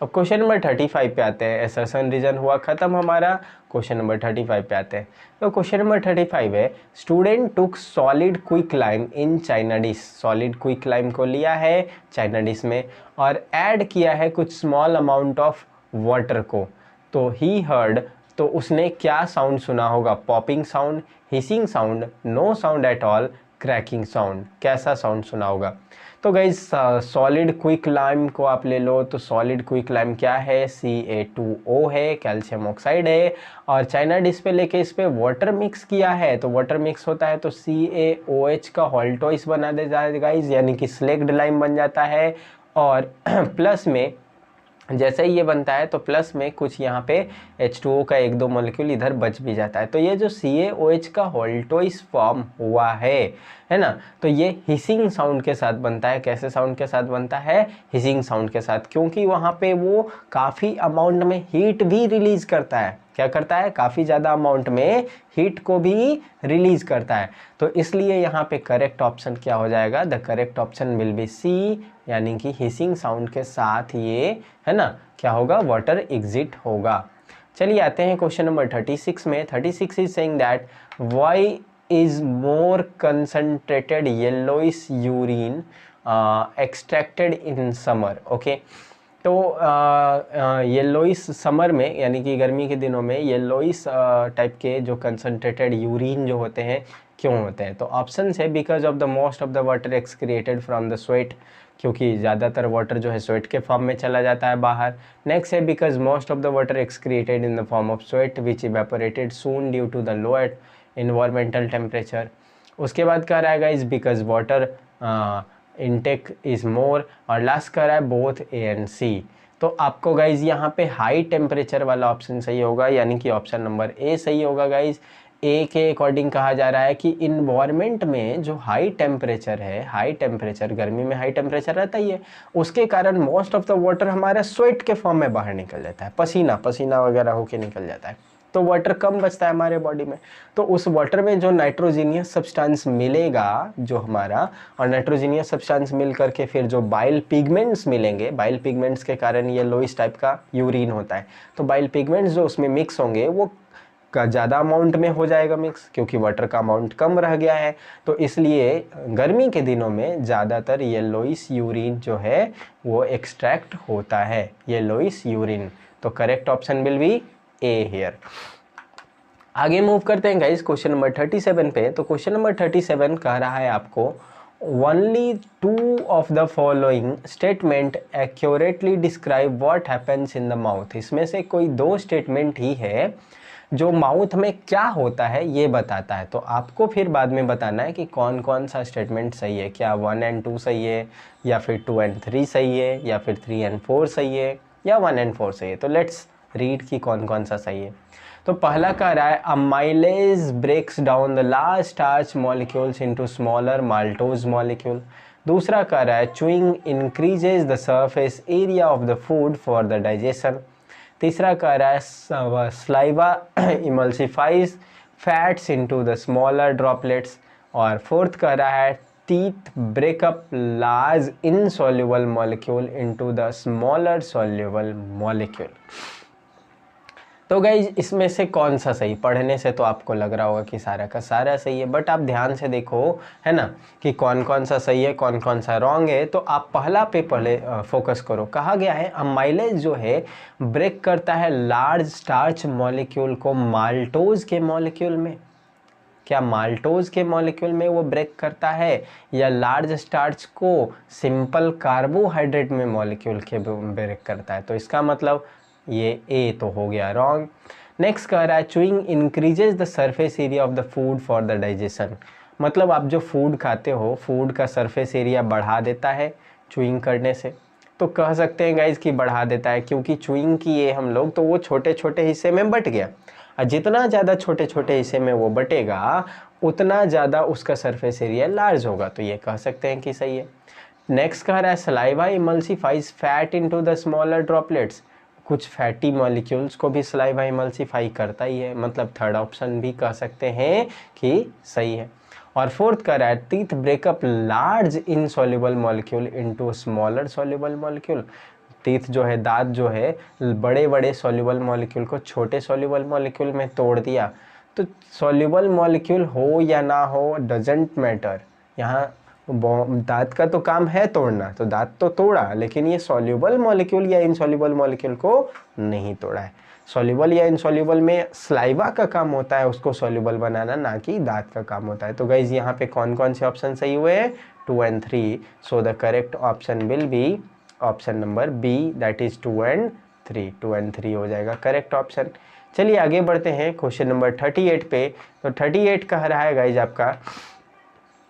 अब क्वेश्चन नंबर 35 पे आते हैं। असर्शन रीजन हुआ खत्म हमारा, क्वेश्चन नंबर 35 पे आते हैं। तो क्वेश्चन नंबर 35 है student took solid quick lime in China dish. Solid quick lime को लिया है चाइना डिश में और ऐड किया है कुछ स्मॉल अमाउंट ऑफ वाटर को। तो ही हर्ड, तो उसने क्या साउंड सुना होगा, popping sound, hissing sound, no sound at all, crackling sound, कैसा साउंड सुना होगा। तो गाइज सॉलिड क्विक लाइम को आप ले लो, तो सॉलिड क्विक लाइम क्या है, CA2O है, कैल्शियम ऑक्साइड है, और चाइना डिश पे लेके इस पे वाटर मिक्स किया है, तो वाटर मिक्स होता है तो CaOH का हॉल्टोइस बना दे जाएगा गाइज, यानी कि स्लेक्ड लाइम बन जाता है। और प्लस में जैसे ही ये बनता है तो प्लस में कुछ यहाँ पे H2O का 1-2 मॉलिक्यूल इधर बच भी जाता है। तो ये जो CaOH का हॉल्टोइस फॉर्म हुआ है ना, तो ये हिसिंग साउंड के साथ बनता है। कैसे साउंड के साथ बनता है, हिसिंग साउंड के साथ, क्योंकि वहाँ पे वो काफ़ी अमाउंट में हीट भी रिलीज करता है। क्या करता है, काफ़ी ज़्यादा अमाउंट में हीट को भी रिलीज करता है। तो इसलिए यहाँ पे करेक्ट ऑप्शन क्या हो जाएगा, the correct option will be C, यानी कि हिसिंग साउंड के साथ ये, है ना, क्या होगा, वाटर एग्जिट होगा। चलिए आते हैं क्वेश्चन नंबर 36 में। 36 is saying that why is more concentrated yellowish urine extracted in summer. Okay, तो येलोइस समर में, यानी कि गर्मी के दिनों में येलोइस टाइप के जो कंसनट्रेटेड यूरिन जो होते हैं क्यों होते हैं। तो ऑप्शन है because of the most of the water excreted from the sweat, क्योंकि ज़्यादातर वाटर जो है स्वेट के फॉर्म में चला जाता है बाहर। नेक्स्ट है because most of the water excreted in the form of sweat which evaporated soon due to the low environmental temperature. उसके बाद कह रहा है guys because water intake is more, और लास्ट कर रहा है बोथ A एंड C। तो आपको गाइज यहाँ पे हाई टेम्परेचर वाला ऑप्शन सही होगा, यानी कि ऑप्शन नंबर A सही होगा गाइज। A के अकॉर्डिंग कहा जा रहा है कि इन्वायरमेंट में जो हाई टेम्परेचर है, हाई टेम्परेचर, गर्मी में हाई टेम्परेचर रहता ही है, उसके कारण मोस्ट ऑफ द वाटर हमारा स्वेट के फॉर्म में बाहर निकल जाता है, पसीना पसीना वगैरह होके निकल जाता है। तो वाटर कम बचता है हमारे बॉडी में। तो उस वाटर में जो नाइट्रोजीनियस सब्सटेंस मिलेगा जो हमारा, और नाइट्रोजीनियस सब्सटेंस मिल करके फिर जो बाइल पिगमेंट्स मिलेंगे, बाइल पिगमेंट्स के कारण ये लोइस टाइप का यूरिन होता है। तो बाइल पिगमेंट्स जो उसमें मिक्स होंगे वो का ज़्यादा अमाउंट में हो जाएगा मिक्स, क्योंकि वाटर का अमाउंट कम रह गया है। तो इसलिए गर्मी के दिनों में ज़्यादातर येलोइस यूरिन जो है वो एक्सट्रैक्ट होता है, येलोइस यूरिन। तो correct option will B A here. आगे मूव करते हैं गाइस क्वेश्चन नंबर 37 पे। तो क्वेश्चन नंबर 37 कह रहा है आपको only 2 of the following statement accurately describe what happens in the mouth. इसमें से कोई 2 स्टेटमेंट ही है जो माउथ में क्या होता है ये बताता है। तो आपको फिर बाद में बताना है कि कौन कौन सा स्टेटमेंट सही है, क्या 1 एंड 2 सही है, या फिर 2 एंड 3 सही है, या फिर 3 एंड 4 सही है, या 1 एंड 4 सही है। तो लेट्स रीड कि कौन कौन सा सही है। तो पहला कह रहा है amylase breaks down the large starch molecules into smaller maltose molecule. दूसरा कह रहा है chewing increases the surface area of the food for the digestion. तीसरा कह रहा है saliva emulsifies fats into the smaller droplets. और फोर्थ कह रहा है teeth break up large insoluble molecule into the smaller soluble molecule. तो गाइज इसमें से कौन सा सही, पढ़ने से तो आपको लग रहा होगा कि सारा का सारा सही है, बट आप ध्यान से देखो है ना कि कौन कौन सा सही है कौन कौन सा रॉन्ग है। तो आप पहला पे पहले फोकस करो। कहा गया है अमाइलेज जो है ब्रेक करता है लार्ज स्टार्च मॉलिक्यूल को माल्टोज के मॉलिक्यूल में। क्या माल्टोज के मॉलिक्यूल में वो ब्रेक करता है, या लार्ज स्टार्च को सिंपल कार्बोहाइड्रेट में मॉलिक्यूल के ब्रेक करता है? तो इसका मतलब ये ए तो हो गया रॉन्ग। नेक्स्ट कह रहा है chewing increases the surface area of the food for the digestion. मतलब आप जो फूड खाते हो फूड का सरफेस एरिया बढ़ा देता है चूइंग करने से। तो कह सकते हैं गाइज कि बढ़ा देता है, क्योंकि चूइंग किए हम लोग तो वो छोटे छोटे हिस्से में बट गया, और जितना ज़्यादा छोटे छोटे हिस्से में वो बटेगा उतना ज़्यादा उसका सरफेस एरिया लार्ज होगा। तो ये कह सकते हैं कि सही है। नेक्स्ट कह रहा है saliva emulsifies fat into the smaller droplets. कुछ फैटी मॉलिक्यूल्स को भी सलाइवा इमल्सिफाई करता ही है, मतलब थर्ड ऑप्शन भी कह सकते हैं कि सही है। और फोर्थ कह रहा है teeth break up large insoluble molecule into smaller soluble molecule. Teeth जो है, दांत जो है, बड़े बड़े सॉल्युबल मॉलिक्यूल को छोटे सॉल्युबल मॉलिक्यूल में तोड़ दिया। तो सॉल्युबल मॉलिक्यूल हो या ना हो डजेंट मैटर, यहाँ दांत का तो काम है तोड़ना, तो दांत तो तोड़ा, लेकिन ये सॉल्युबल मॉलिक्यूल या इनसॉल्युबल मॉलिक्यूल को नहीं तोड़ा है। सॉल्युबल या इनसॉल्युबल में स्लाइवा का काम होता है उसको सॉल्युबल बनाना, ना कि दांत का काम होता है। तो गाइज यहाँ पे कौन कौन से ऑप्शन सही हुए हैं? 2 and 3। So the correct option will be option number B, that is 2 and 3। 2 and 3 हो जाएगा करेक्ट ऑप्शन। चलिए आगे बढ़ते हैं क्वेश्चन नंबर 38 पे। तो 38 कह रहा है गाइज आपका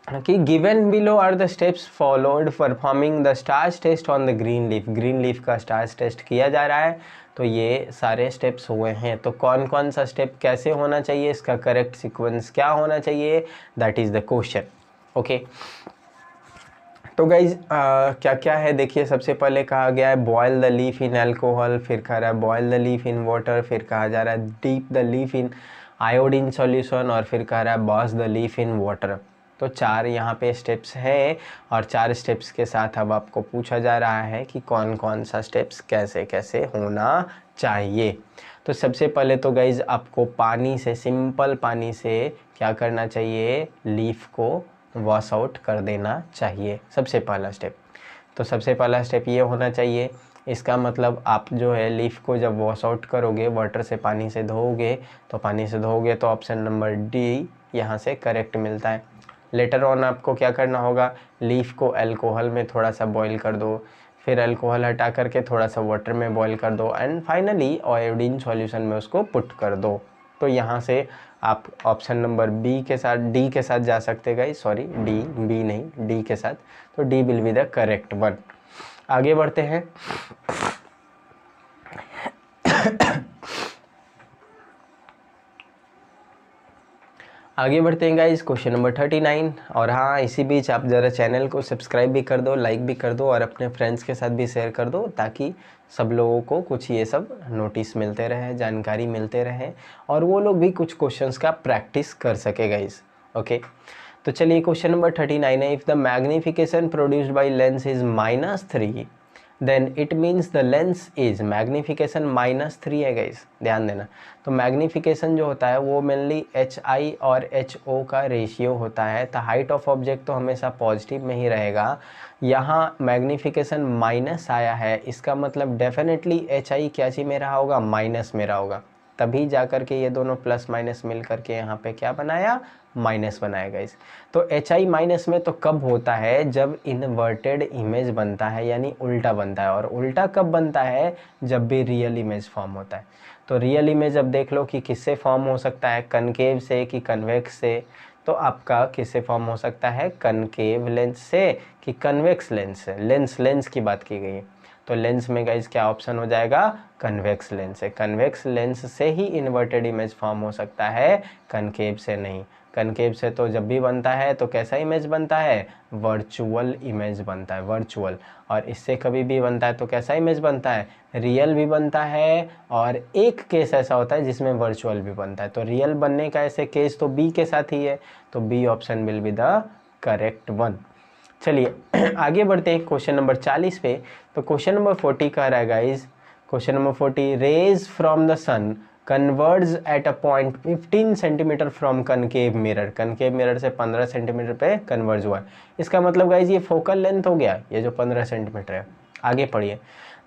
कि given below are the steps followed performing the starch test on the green leaf. Green leaf का स्टार्च टेस्ट किया जा रहा है, तो ये सारे स्टेप्स हुए हैं। तो कौन कौन सा स्टेप कैसे होना चाहिए, इसका करेक्ट सीक्वेंस क्या होना चाहिए, that is the question. Okay, तो गाइज क्या क्या है देखिए। सबसे पहले कहा गया है boil the leaf in alcohol, फिर कह रहा है boil the leaf in water, फिर कहा जा रहा है dip the leaf in iodine solution, और फिर कह रहा है boss the leaf in water. तो 4 यहाँ पे स्टेप्स हैं, और 4 स्टेप्स के साथ अब आपको पूछा जा रहा है कि कौन कौन सा स्टेप्स कैसे कैसे होना चाहिए। तो सबसे पहले तो गाइज आपको पानी से, सिंपल पानी से क्या करना चाहिए, लीफ को वॉश आउट कर देना चाहिए, सबसे पहला स्टेप। तो सबसे पहला स्टेप ये होना चाहिए। इसका मतलब आप जो है लीफ को जब वॉश आउट करोगे, वाटर से पानी से धोओगे, तो पानी से धोओगे तो ऑप्शन नंबर डी यहाँ से करेक्ट मिलता है। लेटर ऑन आपको क्या करना होगा, लीफ को अल्कोहल में थोड़ा सा बॉईल कर दो, फिर अल्कोहल हटा करके थोड़ा सा वाटर में बॉईल कर दो, एंड फाइनली आयोडीन सॉल्यूशन में उसको पुट कर दो। तो यहाँ से आप ऑप्शन नंबर बी के साथ, डी के साथ जा सकते गए, सॉरी डी, बी नहीं डी के साथ। तो D will be the correct one. आगे बढ़ते हैं। आगे बढ़ते हैं गाइस क्वेश्चन नंबर 39। और हाँ, इसी बीच आप ज़रा चैनल को सब्सक्राइब भी कर दो, लाइक भी कर दो और अपने फ्रेंड्स के साथ भी शेयर कर दो, ताकि सब लोगों को कुछ ये सब नोटिस मिलते रहे, जानकारी मिलते रहे और वो लोग भी कुछ क्वेश्चंस का प्रैक्टिस कर सके गाइस। ओके, तो चलिए क्वेश्चन नंबर 39 है, if the magnification produced by lens is -3 then it means the lens is, magnification -3 है गाइस, ध्यान देना। तो मैग्निफिकेशन जो होता है वो मेनली HI और HO का रेशियो होता है। तो हाइट ऑफ ऑब्जेक्ट तो हमेशा पॉजिटिव में ही रहेगा। यहाँ मैग्निफिकेशन माइनस आया है, इसका मतलब डेफिनेटली HI क्या चीज़ में रहा होगा, माइनस में रहा होगा, तभी जा कर के ये दोनों प्लस माइनस मिल करके यहाँ पे क्या बनाया, माइनस बनाया गाइस। तो HI माइनस में तो कब होता है, जब इन्वर्टेड इमेज बनता है, यानी उल्टा बनता है। और उल्टा कब बनता है, जब भी रियल इमेज फॉर्म होता है। तो रियल इमेज अब देख लो कि किससे फॉर्म हो सकता है, कनकेव से कि कन्वेक्स से। तो आपका किससे फॉर्म हो सकता है, कनकेव लेंस से कि कन्वेक्स लेंस से। लेंस की बात की गई है, तो लेंस में गाइस क्या ऑप्शन हो जाएगा, कन्वेक्स लेंस से। कन्वेक्स लेंस से ही इन्वर्टेड इमेज फॉर्म हो सकता है, कनकेव से नहीं। कनकेव से तो जब भी बनता है तो कैसा इमेज बनता है, वर्चुअल इमेज बनता है, वर्चुअल। और इससे कभी भी बनता है तो कैसा इमेज बनता है, रियल भी बनता है। और एक केस ऐसा होता है जिसमें वर्चुअल भी बनता है। तो रियल बनने का ऐसे केस तो बी के साथ ही है, तो B option will be the correct one. चलिए आगे बढ़ते हैं क्वेश्चन नंबर 40 पे। तो क्वेश्चन नंबर 40 कह रहा है guys, question number 40, rays from the sun converge at a point 15 centimetre from concave mirror. Concave mirror से 15 सेंटीमीटर पे कन्वर्ज हुआ है। इसका मतलब गाइज ये फोकल लेंथ हो गया, ये जो 15 सेंटीमीटर है। आगे पढ़िए,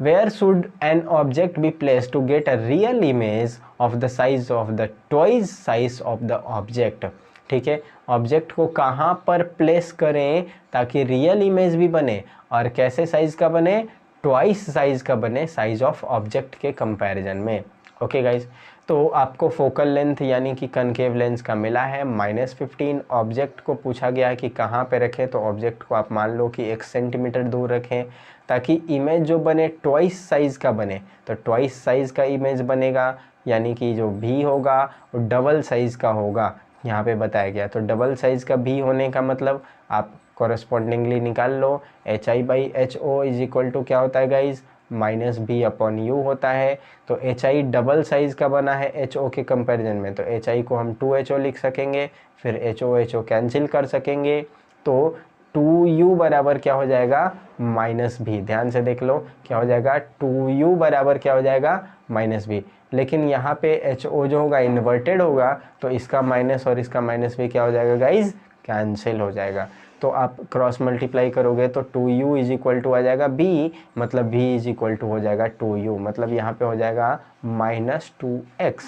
where should an object be place to get a real image of the size of the twice size of the object. ठीक है, ऑब्जेक्ट को कहाँ पर प्लेस करें ताकि रियल इमेज भी बने और कैसे साइज का बने, ट्वाइस साइज का बने साइज ऑफ ऑब्जेक्ट के कंपैरिजन में। ओके गाइज, तो आपको फोकल लेंथ यानी कि कनकेव लेंस का मिला है -15। ऑब्जेक्ट को पूछा गया है कि कहाँ पे रखें, तो ऑब्जेक्ट को आप मान लो कि 1 सेंटीमीटर दूर रखें ताकि इमेज जो बने ट्वाइस साइज का बने। तो ट्वाइस साइज का इमेज बनेगा, यानी कि जो भी होगा वो डबल साइज का होगा, यहाँ पे बताया गया। तो डबल साइज का भी होने का मतलब आप कॉरेस्पॉन्डिंगली निकाल लो, HI/HO इज इक्वल टू क्या होता है गाइज, -B/U होता है। तो HI डबल साइज का बना है HO के कंपैरिजन में, तो HI को हम 2HO लिख सकेंगे, फिर HO कैंसिल कर सकेंगे। तो 2U बराबर क्या हो जाएगा, -B। ध्यान से देख लो क्या हो जाएगा, 2U बराबर क्या हो जाएगा, -B। लेकिन यहाँ पे HO जो होगा इन्वर्टेड होगा, तो इसका माइनस और इसका -B क्या हो जाएगा गाइज, कैंसिल हो जाएगा। तो आप क्रॉस मल्टीप्लाई करोगे तो 2U इज इक्वल टू आ जाएगा B, मतलब B इज इक्वल टू हो जाएगा 2U, मतलब यहाँ पे हो जाएगा -2x।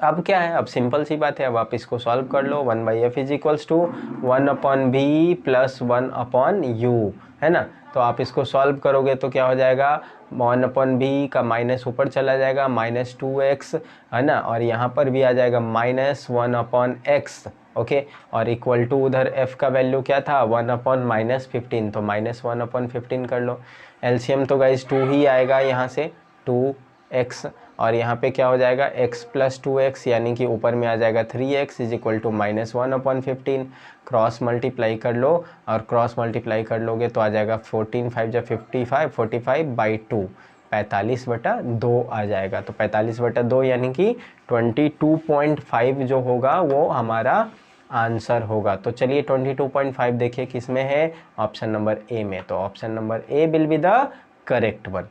अब क्या है, अब सिंपल सी बात है, अब आप इसको सॉल्व कर लो। 1/f is equals to 1/b plus 1/u, है ना। तो आप इसको सॉल्व करोगे तो क्या हो जाएगा, 1/b का माइनस ऊपर चला जाएगा, -2x, है ना। और यहाँ पर भी आ जाएगा -1/x। ओके, और इक्वल टू उधर f का वैल्यू क्या था, 1/-15, तो -1/15 कर लो। एलसीएम तो गाइज 2 ही आएगा यहाँ से, 2x, और यहाँ पे क्या हो जाएगा x + 2x, यानी कि ऊपर में आ जाएगा 3x is equal to -1/15। Cross multiply कर लो, और क्रॉस मल्टीप्लाई कर लोगे तो आ जाएगा 14 5 जा 55, 45/2, 45/2 आ जाएगा। तो 45/2 यानी कि 22.5 जो होगा वो हमारा आंसर होगा। तो चलिए 22.5 देखिए किस में है, ऑप्शन नंबर ए में। तो option number A will be the correct one.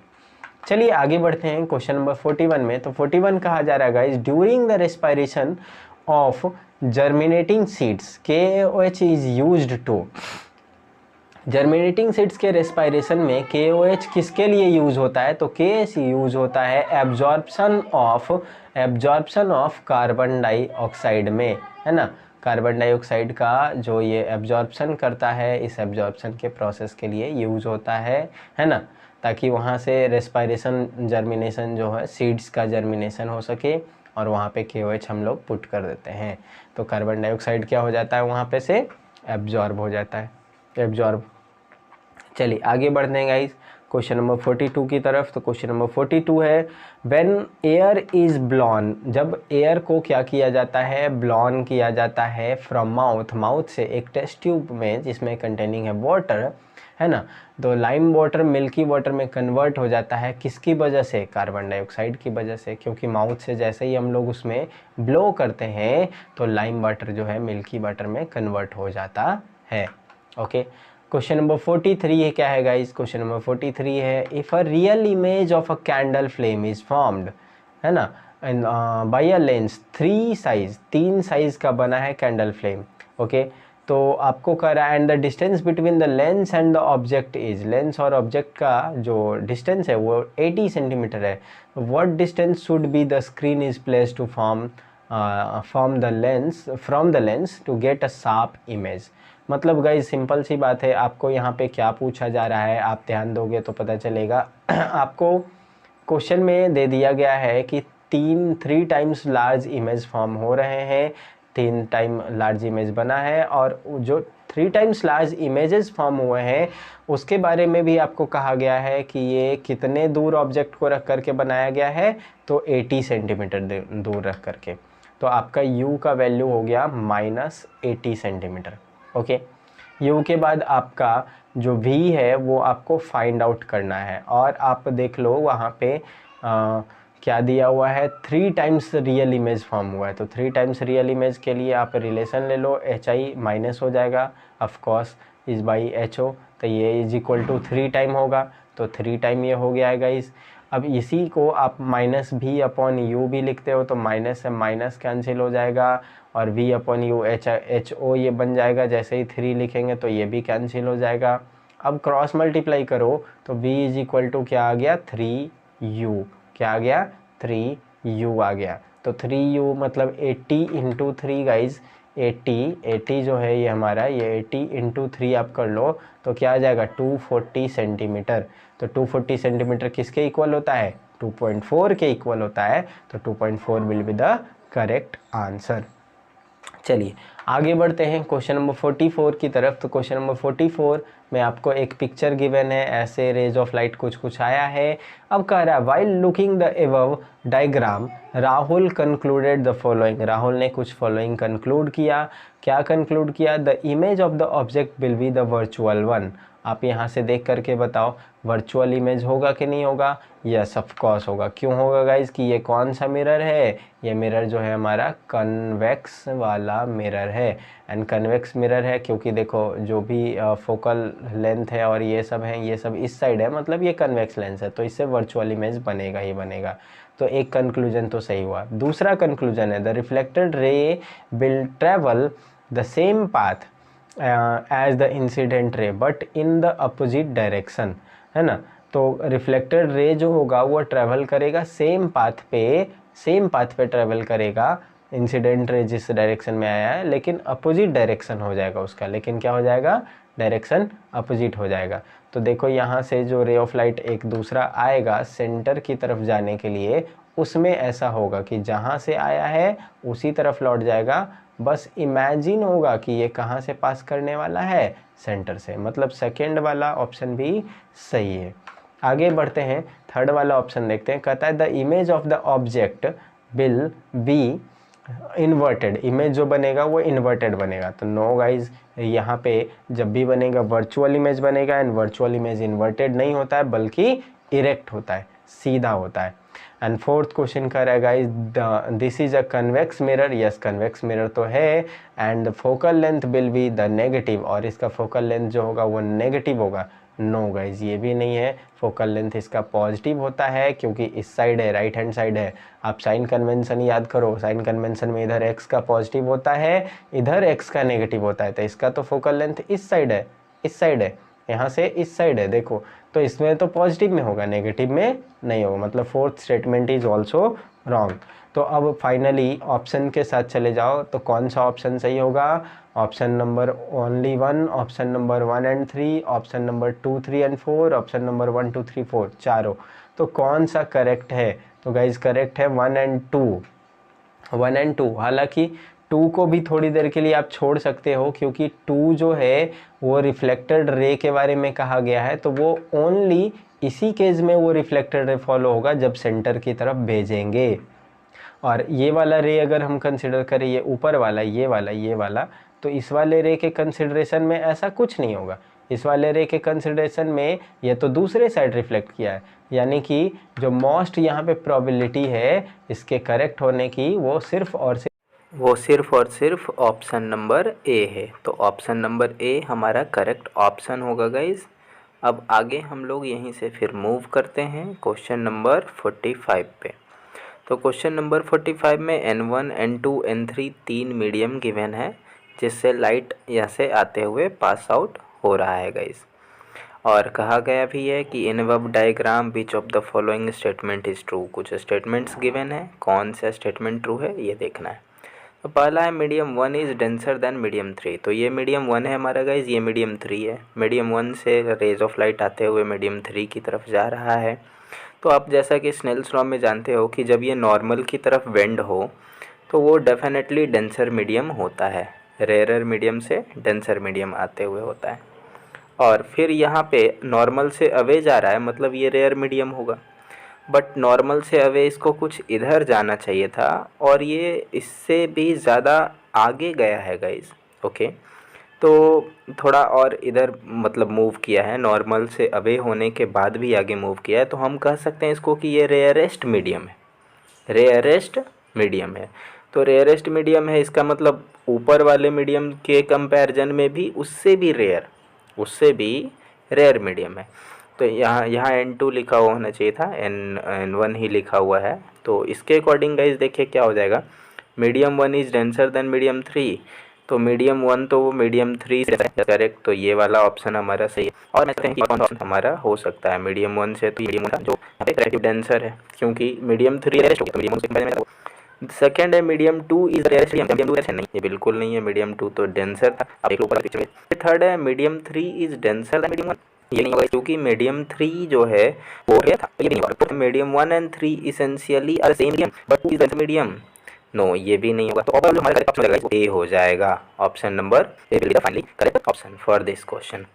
चलिए आगे बढ़ते हैं क्वेश्चन नंबर 41 में। तो 41 कहा जा रहा है guys, during the respiration of germinating seeds KOH is used to. Germinating seeds के रेस्पिरेशन में KOH किसके लिए यूज होता है, तो KS यूज होता है एब्जॉर्प्शन ऑफ कार्बन डाइऑक्साइड में, है ना। कार्बन डाइऑक्साइड का जो ये एब्जॉर्प्शन करता है, इस एब्जॉर्प्शन के प्रोसेस के लिए यूज होता है ना, ताकि वहाँ से रेस्पिरेशन जर्मिनेशन जो है सीड्स का जर्मिनेशन हो सके, और वहाँ पे KOH हम लोग पुट कर देते हैं। तो कार्बन डाइऑक्साइड क्या हो जाता है, वहाँ पे से एब्जॉर्ब हो जाता है, एब्जॉर्ब। चलिए आगे बढ़ते हैं गाइस, क्वेश्चन नंबर 42 की तरफ। तो क्वेश्चन नंबर 42 है व्हेन एयर इज़ ब्लॉन, जब एयर को क्या किया जाता है, ब्लॉन किया जाता है फ्रॉम माउथ, माउथ से एक टेस्ट ट्यूब में जिसमें कंटेनिंग है वाटर, है ना। तो लाइम वाटर मिल्की वाटर में कन्वर्ट हो जाता है, किसकी वजह से, कार्बन डाइऑक्साइड की वजह से, क्योंकि माउथ से जैसे ही हम लोग उसमें ब्लो करते हैं तो लाइम वाटर जो है मिल्की वाटर में कन्वर्ट हो जाता है। ओके, क्वेश्चन नंबर 43 है, क्या है गाइस, क्वेश्चन नंबर 43 है if a real image of a candle flame is formed, है ना, by a lens 3 size, 3 size का बना है कैंडल फ्लेम। ओके, तो आपको कह रहा है and the distance between the lens and the object is, lens और ऑब्जेक्ट का जो डिस्टेंस है वो 80 सेंटीमीटर है। What distance should be the screen is place to from the lens to get a sharp image. मतलब guys simple सी बात है, आपको यहाँ पे क्या पूछा जा रहा है आप ध्यान दोगे तो पता चलेगा। आपको क्वेश्चन में दे दिया गया है कि 3 टाइम्स लार्ज इमेज फॉर्म हो रहे हैं, 3 टाइम लार्ज इमेज बना है, और जो 3 टाइम्स लार्ज इमेजेस फॉर्म हुए हैं उसके बारे में भी आपको कहा गया है कि ये कितने दूर ऑब्जेक्ट को रख करके बनाया गया है, तो 80 सेंटीमीटर दूर रख करके। तो आपका u का वैल्यू हो गया -80 सेंटीमीटर। ओके, u के बाद आपका जो v है वो आपको फाइंड आउट करना है, और आप देख लो वहाँ पे क्या दिया हुआ है, 3 टाइम्स रियल इमेज फॉर्म हुआ है। तो 3 टाइम्स रियल इमेज के लिए आप रिलेशन ले लो, hi माइनस हो जाएगा ऑफकोर्स इज बाई HO, तो ये इज इक्वल टू 3 टाइम होगा, तो 3 टाइम ये हो गया है गाइस। अब इसी को आप -v/u भी लिखते हो, तो माइनस से माइनस कैंसिल हो जाएगा, और v/u HO ये बन जाएगा, जैसे ही 3 लिखेंगे तो ये भी कैंसिल हो जाएगा। अब क्रॉस मल्टीप्लाई करो तो v इज इक्वल टू क्या आ गया, 3u, क्या आ गया, 3u आ गया। तो 3u मतलब 80 इंटू 3 गाइज, 80 जो है ये हमारा, ये 80 इंटू 3 आप कर लो तो क्या आ जाएगा, 240 सेंटीमीटर। तो 240 सेंटीमीटर किसके इक्वल होता है, 2.4 के इक्वल होता है, तो 2.4 will be the correct answer. चलिए आगे बढ़ते हैं क्वेश्चन नंबर 44 की तरफ। तो क्वेश्चन नंबर 44 में आपको एक पिक्चर गिवन है, ऐसे रेज ऑफ लाइट कुछ आया है। अब कह रहा है while looking the above diagram Rahul concluded the following, Rahul ने कुछ फॉलोइंग कंक्लूड किया। क्या कंक्लूड किया, the image of the object will be the virtual one. आप यहाँ से देख करके बताओ वर्चुअल इमेज होगा कि नहीं होगा, यस ऑफ कोर्स होगा। क्यों होगा गाइज, कि ये कौन सा मिरर है, ये मिरर जो है हमारा कन्वेक्स वाला मिरर है, एंड कन्वेक्स मिरर है क्योंकि देखो जो भी फोकल लेंथ है और ये सब है, ये सब इस साइड है, मतलब ये कन्वेक्स लेंस है, तो इससे वर्चुअल इमेज बनेगा ही बनेगा। तो एक कंक्लूजन तो सही हुआ। दूसरा कंक्लूजन है the reflected ray will travel the same path as the incident ray but in the opposite direction, है ना। तो रिफ्लेक्टेड रे जो होगा वो ट्रेवल करेगा सेम पाथ पे ट्रेवल करेगा, इंसिडेंट रे जिस डायरेक्शन में आया है, लेकिन अपोजिट डायरेक्शन हो जाएगा उसका, लेकिन क्या हो जाएगा, डायरेक्शन अपोजिट हो जाएगा। तो देखो यहाँ से जो रे ऑफ लाइट एक दूसरा आएगा सेंटर की तरफ जाने के लिए, उसमें ऐसा होगा कि जहाँ से आया है उसी तरफ लौट जाएगा, बस इमेजिन होगा कि ये कहाँ से पास करने वाला है, सेंटर से। मतलब सेकेंड वाला ऑप्शन भी सही है। आगे बढ़ते हैं, थर्ड वाला ऑप्शन देखते हैं। कहता है the image of the object will be inverted, image जो बनेगा वो इन्वर्टेड बनेगा। तो नो गाइज, यहाँ पे जब भी बनेगा वर्चुअल इमेज बनेगा, एंड वर्चुअल इमेज इन्वर्टेड नहीं होता है बल्कि इरेक्ट होता है, सीधा होता है। एंड फोर्थ क्वेश्चन कर रहा है guys this is a convex mirror, yes convex mirror तो है, and the focal length will be the negative, और इसका फोकल लेंथ जो होगा वो नेगेटिव होगा। नो गाइज, ये भी नहीं है, फोकल लेंथ इसका पॉजिटिव होता है क्योंकि इस साइड है, राइट हैंड साइड है। आप साइन कन्वेंशन याद करो, साइन कन्वेंशन में इधर x का पॉजिटिव होता है, इधर x का नेगेटिव होता है, तो इसका तो फोकल लेंथ इस साइड है, इस साइड है, यहाँ से इस साइड है, देखो तो इसमें तो पॉजिटिव में होगा, नेगेटिव में नहीं होगा, मतलब fourth statement is also wrong. तो अब फाइनली ऑप्शन के साथ चले जाओ, तो कौन सा ऑप्शन सही होगा, option number only 1, option number 1 and 3, option number 2, 3 and 4, option number 1, 2, 3, 4, चारों। तो कौन सा करेक्ट है, तो गाइज करेक्ट है 1 एंड 2, 1 एंड 2। हालांकि 2 को भी थोड़ी देर के लिए आप छोड़ सकते हो, क्योंकि 2 जो है वो रिफ्लेक्टेड रे के बारे में कहा गया है, तो वो ओनली इसी केस में वो रिफ्लेक्टेड रे फॉलो होगा जब सेंटर की तरफ भेजेंगे। और ये वाला रे अगर हम कंसिडर करें, ये ऊपर वाला, ये वाला, तो इस वाले रे के कंसिडरेशन में ऐसा कुछ नहीं होगा। इस वाले रे के कंसिडरेशन में ये तो दूसरे साइड रिफ्लेक्ट किया है, यानी कि जो मोस्ट यहाँ पे प्रोबेबिलिटी है इसके करेक्ट होने की, वो सिर्फ और सिर्फ ऑप्शन नंबर ए है। तो ऑप्शन नंबर ए हमारा करेक्ट ऑप्शन होगा गाइज। अब आगे हम लोग यहीं से फिर मूव करते हैं क्वेश्चन नंबर 45 पे। तो क्वेश्चन नंबर 45 में N1, N2, N3 तीन मीडियम गिवन है, जिससे लाइट यहाँ से आते हुए पास आउट हो रहा है गाइज। और कहा गया भी है कि इन अब diagram which of the following statement is true. कुछ स्टेटमेंट्स गिवन है, कौन सा स्टेटमेंट ट्रू है ये देखना है। तो पहला है medium 1 is denser than medium 3। तो ये मीडियम 1 है हमारा गाइज, ये मीडियम 3 है। मीडियम 1 से रेज ऑफ लाइट आते हुए मीडियम 3 की तरफ जा रहा है। तो आप जैसा कि स्नेल्स लॉ में जानते हो कि जब ये नॉर्मल की तरफ वेंड हो तो वो डेफिनेटली डेंसर मीडियम होता है, रेयर मीडियम से डेंसर मीडियम आते हुए होता है। और फिर यहाँ पे नॉर्मल से अवे जा रहा है, मतलब ये रेयर मीडियम होगा। बट नॉर्मल से अवे इसको कुछ इधर जाना चाहिए था, और ये इससे भी ज़्यादा आगे गया है गाइज। ओके, तो थोड़ा और इधर मतलब मूव किया है, नॉर्मल से अवे होने के बाद भी आगे मूव किया है। तो हम कह सकते हैं इसको कि ये रेयरेस्ट मीडियम है, रेयरेस्ट मीडियम है। तो रेयरेस्ट मीडियम है, इसका मतलब ऊपर वाले मीडियम के कंपैरिजन में भी उससे भी रेयर मीडियम है। तो यहाँ N2 लिखा हुआ होना चाहिए था, N1 ही लिखा हुआ है। तो इसके अकॉर्डिंग गाइज देखिए क्या हो जाएगा, medium 1 is denser then medium 3। तो मीडियम 1 तो वो मीडियम 3 से करेक्ट, तो ये वाला ऑप्शन हमारा सही है। और मैं कहते हैं कि कौन ऑप्शन हमारा हो सकता है मीडियम 1 से, तो मीडियम 1 जो यहाँ पे करेक्टिव डेंसर है, क्योंकि मीडियम 3 रेयरेस्ट हो गया, मीडियम 1 से कंपेयर में। सेकंड है मीडियम 2 इज रेयरेस्ट, मीडियम 2 नहीं, ये बिल्कुल नहीं है, मीडियम 2 तो डेंसर था। अब एक ऊपर पिक्चर में थर्ड है medium 3 is denser then medium 1, ये नहीं होगा क्योंकि मीडियम 3 जो है वो रेयर था, ये नहीं होगा। तो medium 1 and 3 essentially are same medium but 2 is denser medium, no ये भी नहीं होगा। तो ओवरऑल हमारा करेक्ट ऑप्शन रहेगा ए हो जाएगा। Option number A will be the finally correct option for this question.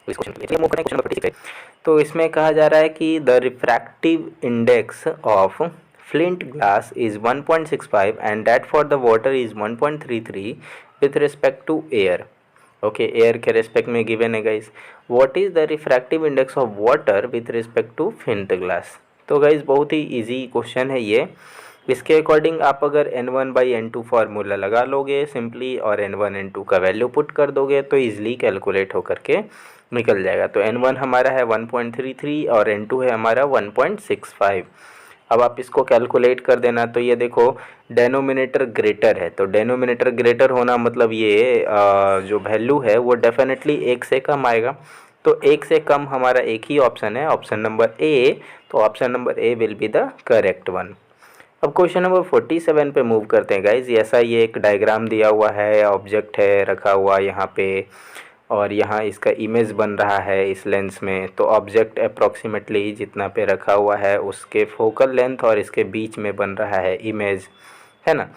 इस क्वेश्चन के लिए मूव करें क्वेश्चन नंबर 46। तो इसमें कहा जा रहा है कि the refractive index of flint glass is 1.65 and that for the water is 1.33 with respect to air. Okay, air के रेस्पेक्ट में गिवन है guys. What is the refractive index of water with respect to flint glass. तो guys बहुत ही easy question है ये। इसके according आप अगर N1/N2 फार्मूला लगा लोगे सिंपली और N1 N2 का वैल्यू पुट कर दोगे तो ईजिली कैलकुलेट होकर के निकल जाएगा। तो N1 हमारा है 1.33 और N2 है हमारा 1.65। अब आप इसको कैलकुलेट कर देना। तो ये देखो डेनोमिनेटर ग्रेटर है, तो डेनोमिनेटर ग्रेटर होना मतलब ये जो वैल्यू है वो डेफिनेटली 1 से कम आएगा। तो 1 से कम हमारा एक ही ऑप्शन है, ऑप्शन नंबर ए। तो option number A will be the correct one. अब क्वेश्चन नंबर 47 पे मूव करते हैं गाइज। ऐसा ये एक डायग्राम दिया हुआ है, ऑब्जेक्ट है रखा हुआ यहाँ पे, और यहाँ इसका इमेज बन रहा है इस लेंस में। तो ऑब्जेक्ट अप्रॉक्सीमेटली जितना पे रखा हुआ है उसके फोकल लेंथ और इसके बीच में बन रहा है इमेज, है ना।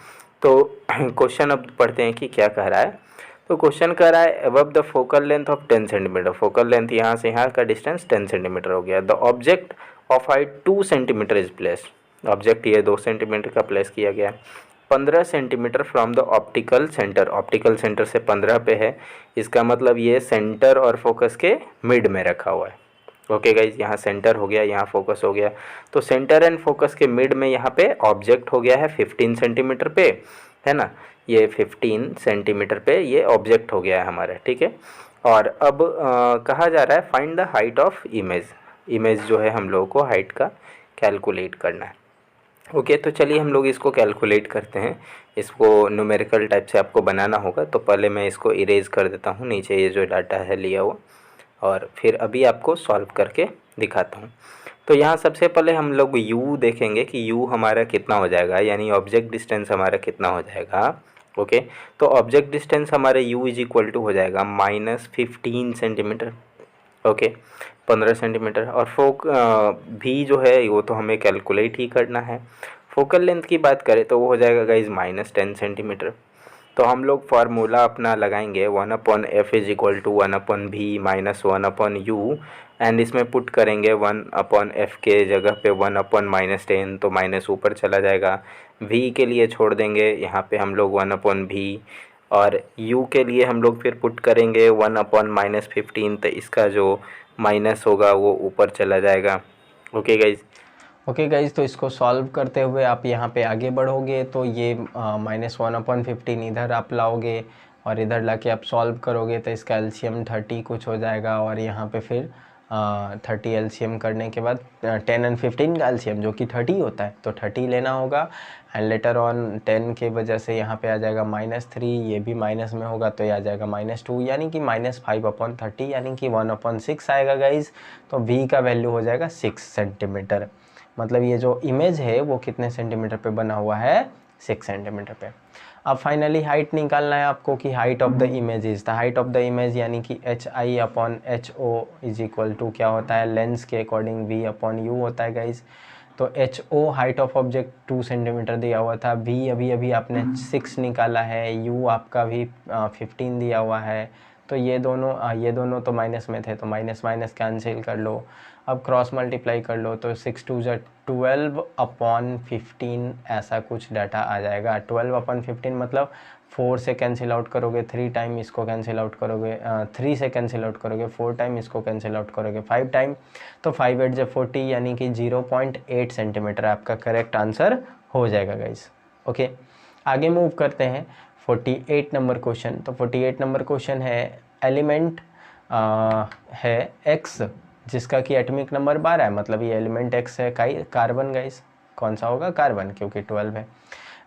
तो क्वेश्चन अब पढ़ते हैं कि क्या कह रहा है। तो क्वेश्चन कह रहा है above the focal length of 10 centimetre. Focal length यहाँ से यहाँ का डिस्टेंस 10 सेंटीमीटर हो गया। The object of height 2 centimetre is placed. Object ये 2 सेंटीमीटर का प्लेस किया गया। 15 centimetre from the optical centre. Optical centre से 15 पे है, इसका मतलब ये सेंटर और फोकस के मिड में रखा हुआ है। ओके गाइज, यहाँ सेंटर हो गया, यहाँ फोकस हो गया। तो सेंटर एंड फोकस के मिड में यहाँ पे ऑब्जेक्ट हो गया है 15 सेंटीमीटर पे, है ना। ये 15 सेंटीमीटर पे ये ऑब्जेक्ट हो गया है हमारा, ठीक है। और अब कहा जा रहा है find the height of image. Image जो है हम लोगों को हाइट का कैलकुलेट करना है। ओके, तो चलिए हम लोग इसको कैलकुलेट करते हैं। इसको न्यूमेरिकल टाइप से आपको बनाना होगा। तो पहले मैं इसको इरेज कर देता हूँ नीचे ये जो डाटा है लिया हुआ, और फिर अभी आपको सॉल्व करके दिखाता हूँ। तो यहाँ सबसे पहले हम लोग u देखेंगे कि u हमारा कितना हो जाएगा, यानी ऑब्जेक्ट डिस्टेंस हमारा कितना हो जाएगा। ओके, तो ऑब्जेक्ट डिस्टेंस हमारे u इज इक्वल टू हो जाएगा -15 सेंटीमीटर। Okay, 15 centimetre. और भी जो है वो तो हमें कैलकुलेट ही करना है। फोकल लेंथ की बात करें तो वो हो जाएगा गाइज -10 सेंटीमीटर। तो हम लोग फार्मूला अपना लगाएंगे 1/f is equal to 1/v minus 1/u, and इसमें पुट करेंगे 1/f के जगह पे 1/-10, तो माइनस ऊपर चला जाएगा। v के लिए छोड़ देंगे यहाँ पे हम लोग 1/v, और u के लिए हम लोग फिर पुट करेंगे 1/-15, तो इसका जो माइनस होगा वो ऊपर चला जाएगा। Okay guys. ओके गाइज, तो इसको सॉल्व करते हुए आप यहाँ पे आगे बढ़ोगे तो ये -1/15 इधर आप लाओगे और इधर लाके आप सॉल्व करोगे तो इसका एलसीएम 30 कुछ हो जाएगा, और यहाँ पे फिर 30 एलसीएम करने के बाद 10 और 15 का एलसीएम जो कि 30 होता है, तो 30 लेना होगा। एंड लेटर ऑन 10 के वजह से यहाँ पे आ जाएगा -3, ये भी माइनस में होगा तो ये आ जाएगा -2, यानी कि -5/30, यानी कि 1/6 आएगा गाइज। तो v का वैल्यू हो जाएगा 6 सेंटीमीटर। मतलब ये जो इमेज है वो कितने सेंटीमीटर पे बना हुआ है, 6 सेंटीमीटर पे। अब फाइनली हाइट निकालना है आपको कि height of the image is the height of the image, यानी कि HI/HO इज इक्वल टू क्या होता है, लेंस के अकॉर्डिंग V/U होता है गाइज। तो HO height of object 2 centimetre दिया हुआ था, V अभी अभी आपने 6 निकाला है, U आपका भी 15 दिया हुआ है। तो ये दोनों तो माइनस में थे, तो माइनस माइनस कैंसिल कर लो। अब क्रॉस मल्टीप्लाई कर लो तो 6 2 12/15 ऐसा कुछ डाटा आ जाएगा। 12/15 मतलब 4 से कैंसिल आउट करोगे 3 टाइम, इसको कैंसिल आउट करोगे 3 से कैंसिल आउट करोगे 4 टाइम, इसको कैंसिल आउट करोगे 5 टाइम, तो 5 8 40, यानी कि 0.8 सेंटीमीटर आपका करेक्ट आंसर हो जाएगा गाइस। ओके, आगे मूव करते हैं 48 नंबर क्वेश्चन। तो 48 नंबर क्वेश्चन है, एलिमेंट है X जिसका कि एटॉमिक नंबर 12 है, मतलब ये एलिमेंट X है कार्बन गाइस। कौन सा होगा, कार्बन, क्योंकि 12 है।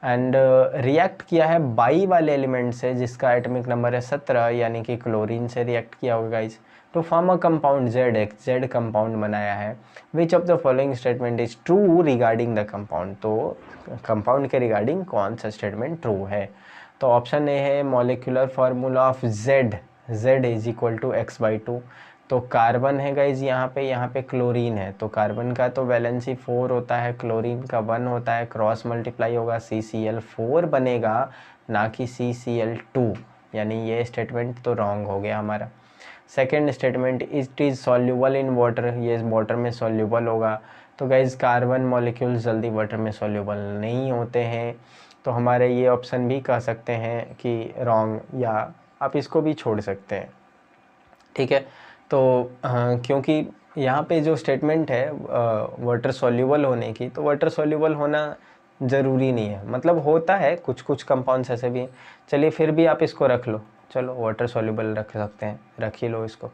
एंड रिएक्ट किया है बाई वाले एलिमेंट से जिसका एटॉमिक नंबर है 17, यानी कि क्लोरीन से रिएक्ट किया होगा guys, to form a compound Z compound बनाया है। Which of the following statement is true regarding the compound, तो कंपाउंड के रिगार्डिंग कौन सा स्टेटमेंट ट्रू है। तो ऑप्शन ए है molecular formula of Z is equal to x/2। तो कार्बन है गाइज यहाँ पे क्लोरीन है, तो कार्बन का तो वैलेंसी 4 होता है, क्लोरीन का 1 होता है, क्रॉस मल्टीप्लाई होगा CCl4 बनेगा, ना कि CCl2, यानी ये स्टेटमेंट तो रॉन्ग हो गया हमारा। Second statement, it is soluble in water, ये वाटर में सॉल्यूबल होगा। तो गाइज कार्बन मॉलिक्यूल्स जल्दी वाटर में सॉल्यूबल नहीं होते हैं, तो हमारे ये ऑप्शन भी कह सकते हैं कि रॉन्ग, या आप इसको भी छोड़ सकते हैं। ठीक है, तो क्योंकि यहाँ पे जो स्टेटमेंट है वाटर सॉल्यूबल होने की, तो वाटर सॉल्यूबल होना ज़रूरी नहीं है, मतलब होता है कुछ कुछ कंपाउंड्स ऐसे भी हैं। चलिए फिर भी आप इसको रख लो, चलो वाटर सॉल्यूबल रख सकते हैं, रख ही लो इसको।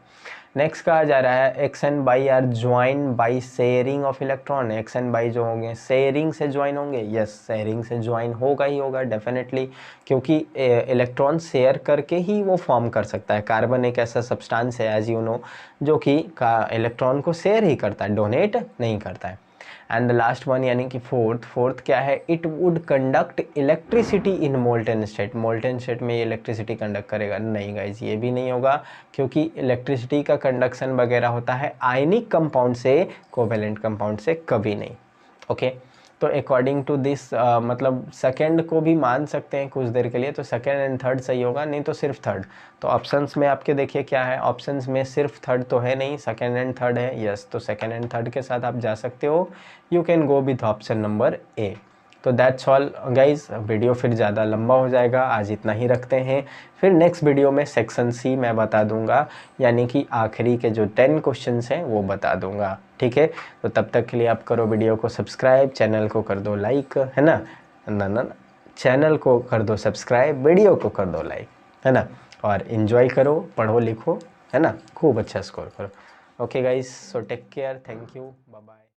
नेक्स्ट कहा जा रहा है X and Y are join by sharing of electron. X and Y जो होंगे शेयरिंग से ज्वाइन होंगे, यस शेयरिंग से ज्वाइन होगा ही होगा डेफिनेटली, क्योंकि इलेक्ट्रॉन शेयर करके ही वो फॉर्म कर सकता है। कार्बन एक ऐसा सब्सटेंस है एज यू नो जो कि इलेक्ट्रॉन को शेयर ही करता है, डोनेट नहीं करता है। एंड द लास्ट वन यानी कि फोर्थ क्या है, it would conduct electricity in molten state. Molten state में ये इलेक्ट्रिसिटी कंडक्ट करेगा, नहीं गाइज ये भी नहीं होगा, क्योंकि इलेक्ट्रिसिटी का कंडक्शन वगैरह होता है आयनिक कंपाउंड से, कोवेलेंट कंपाउंड से कभी नहीं। ओके, तो अकॉर्डिंग टू दिस मतलब सेकंड को भी मान सकते हैं कुछ देर के लिए, तो सेकंड एंड थर्ड सही होगा, नहीं तो सिर्फ थर्ड। तो ऑप्शंस में आपके देखिए क्या है, ऑप्शंस में सिर्फ थर्ड तो है नहीं, सेकंड एंड थर्ड है, यस, तो सेकंड एंड थर्ड के साथ आप जा सकते हो, you can go with option number ए। तो दैट्स ऑल गाइज, वीडियो फिर ज़्यादा लंबा हो जाएगा, आज इतना ही रखते हैं। फिर नेक्स्ट वीडियो में सेक्शन सी मैं बता दूंगा, यानी कि आखिरी के जो 10 क्वेश्चंस हैं वो बता दूंगा। ठीक है, तो तब तक के लिए आप करो वीडियो को सब्सक्राइब, चैनल को कर दो लाइक, है ना, ना चैनल को कर दो सब्सक्राइब, वीडियो को कर दो लाइक, है ना, और इन्जॉय करो, पढ़ो लिखो, है ना, खूब अच्छा स्कोर करो। Okay guys, so take care, thank you, bye bye.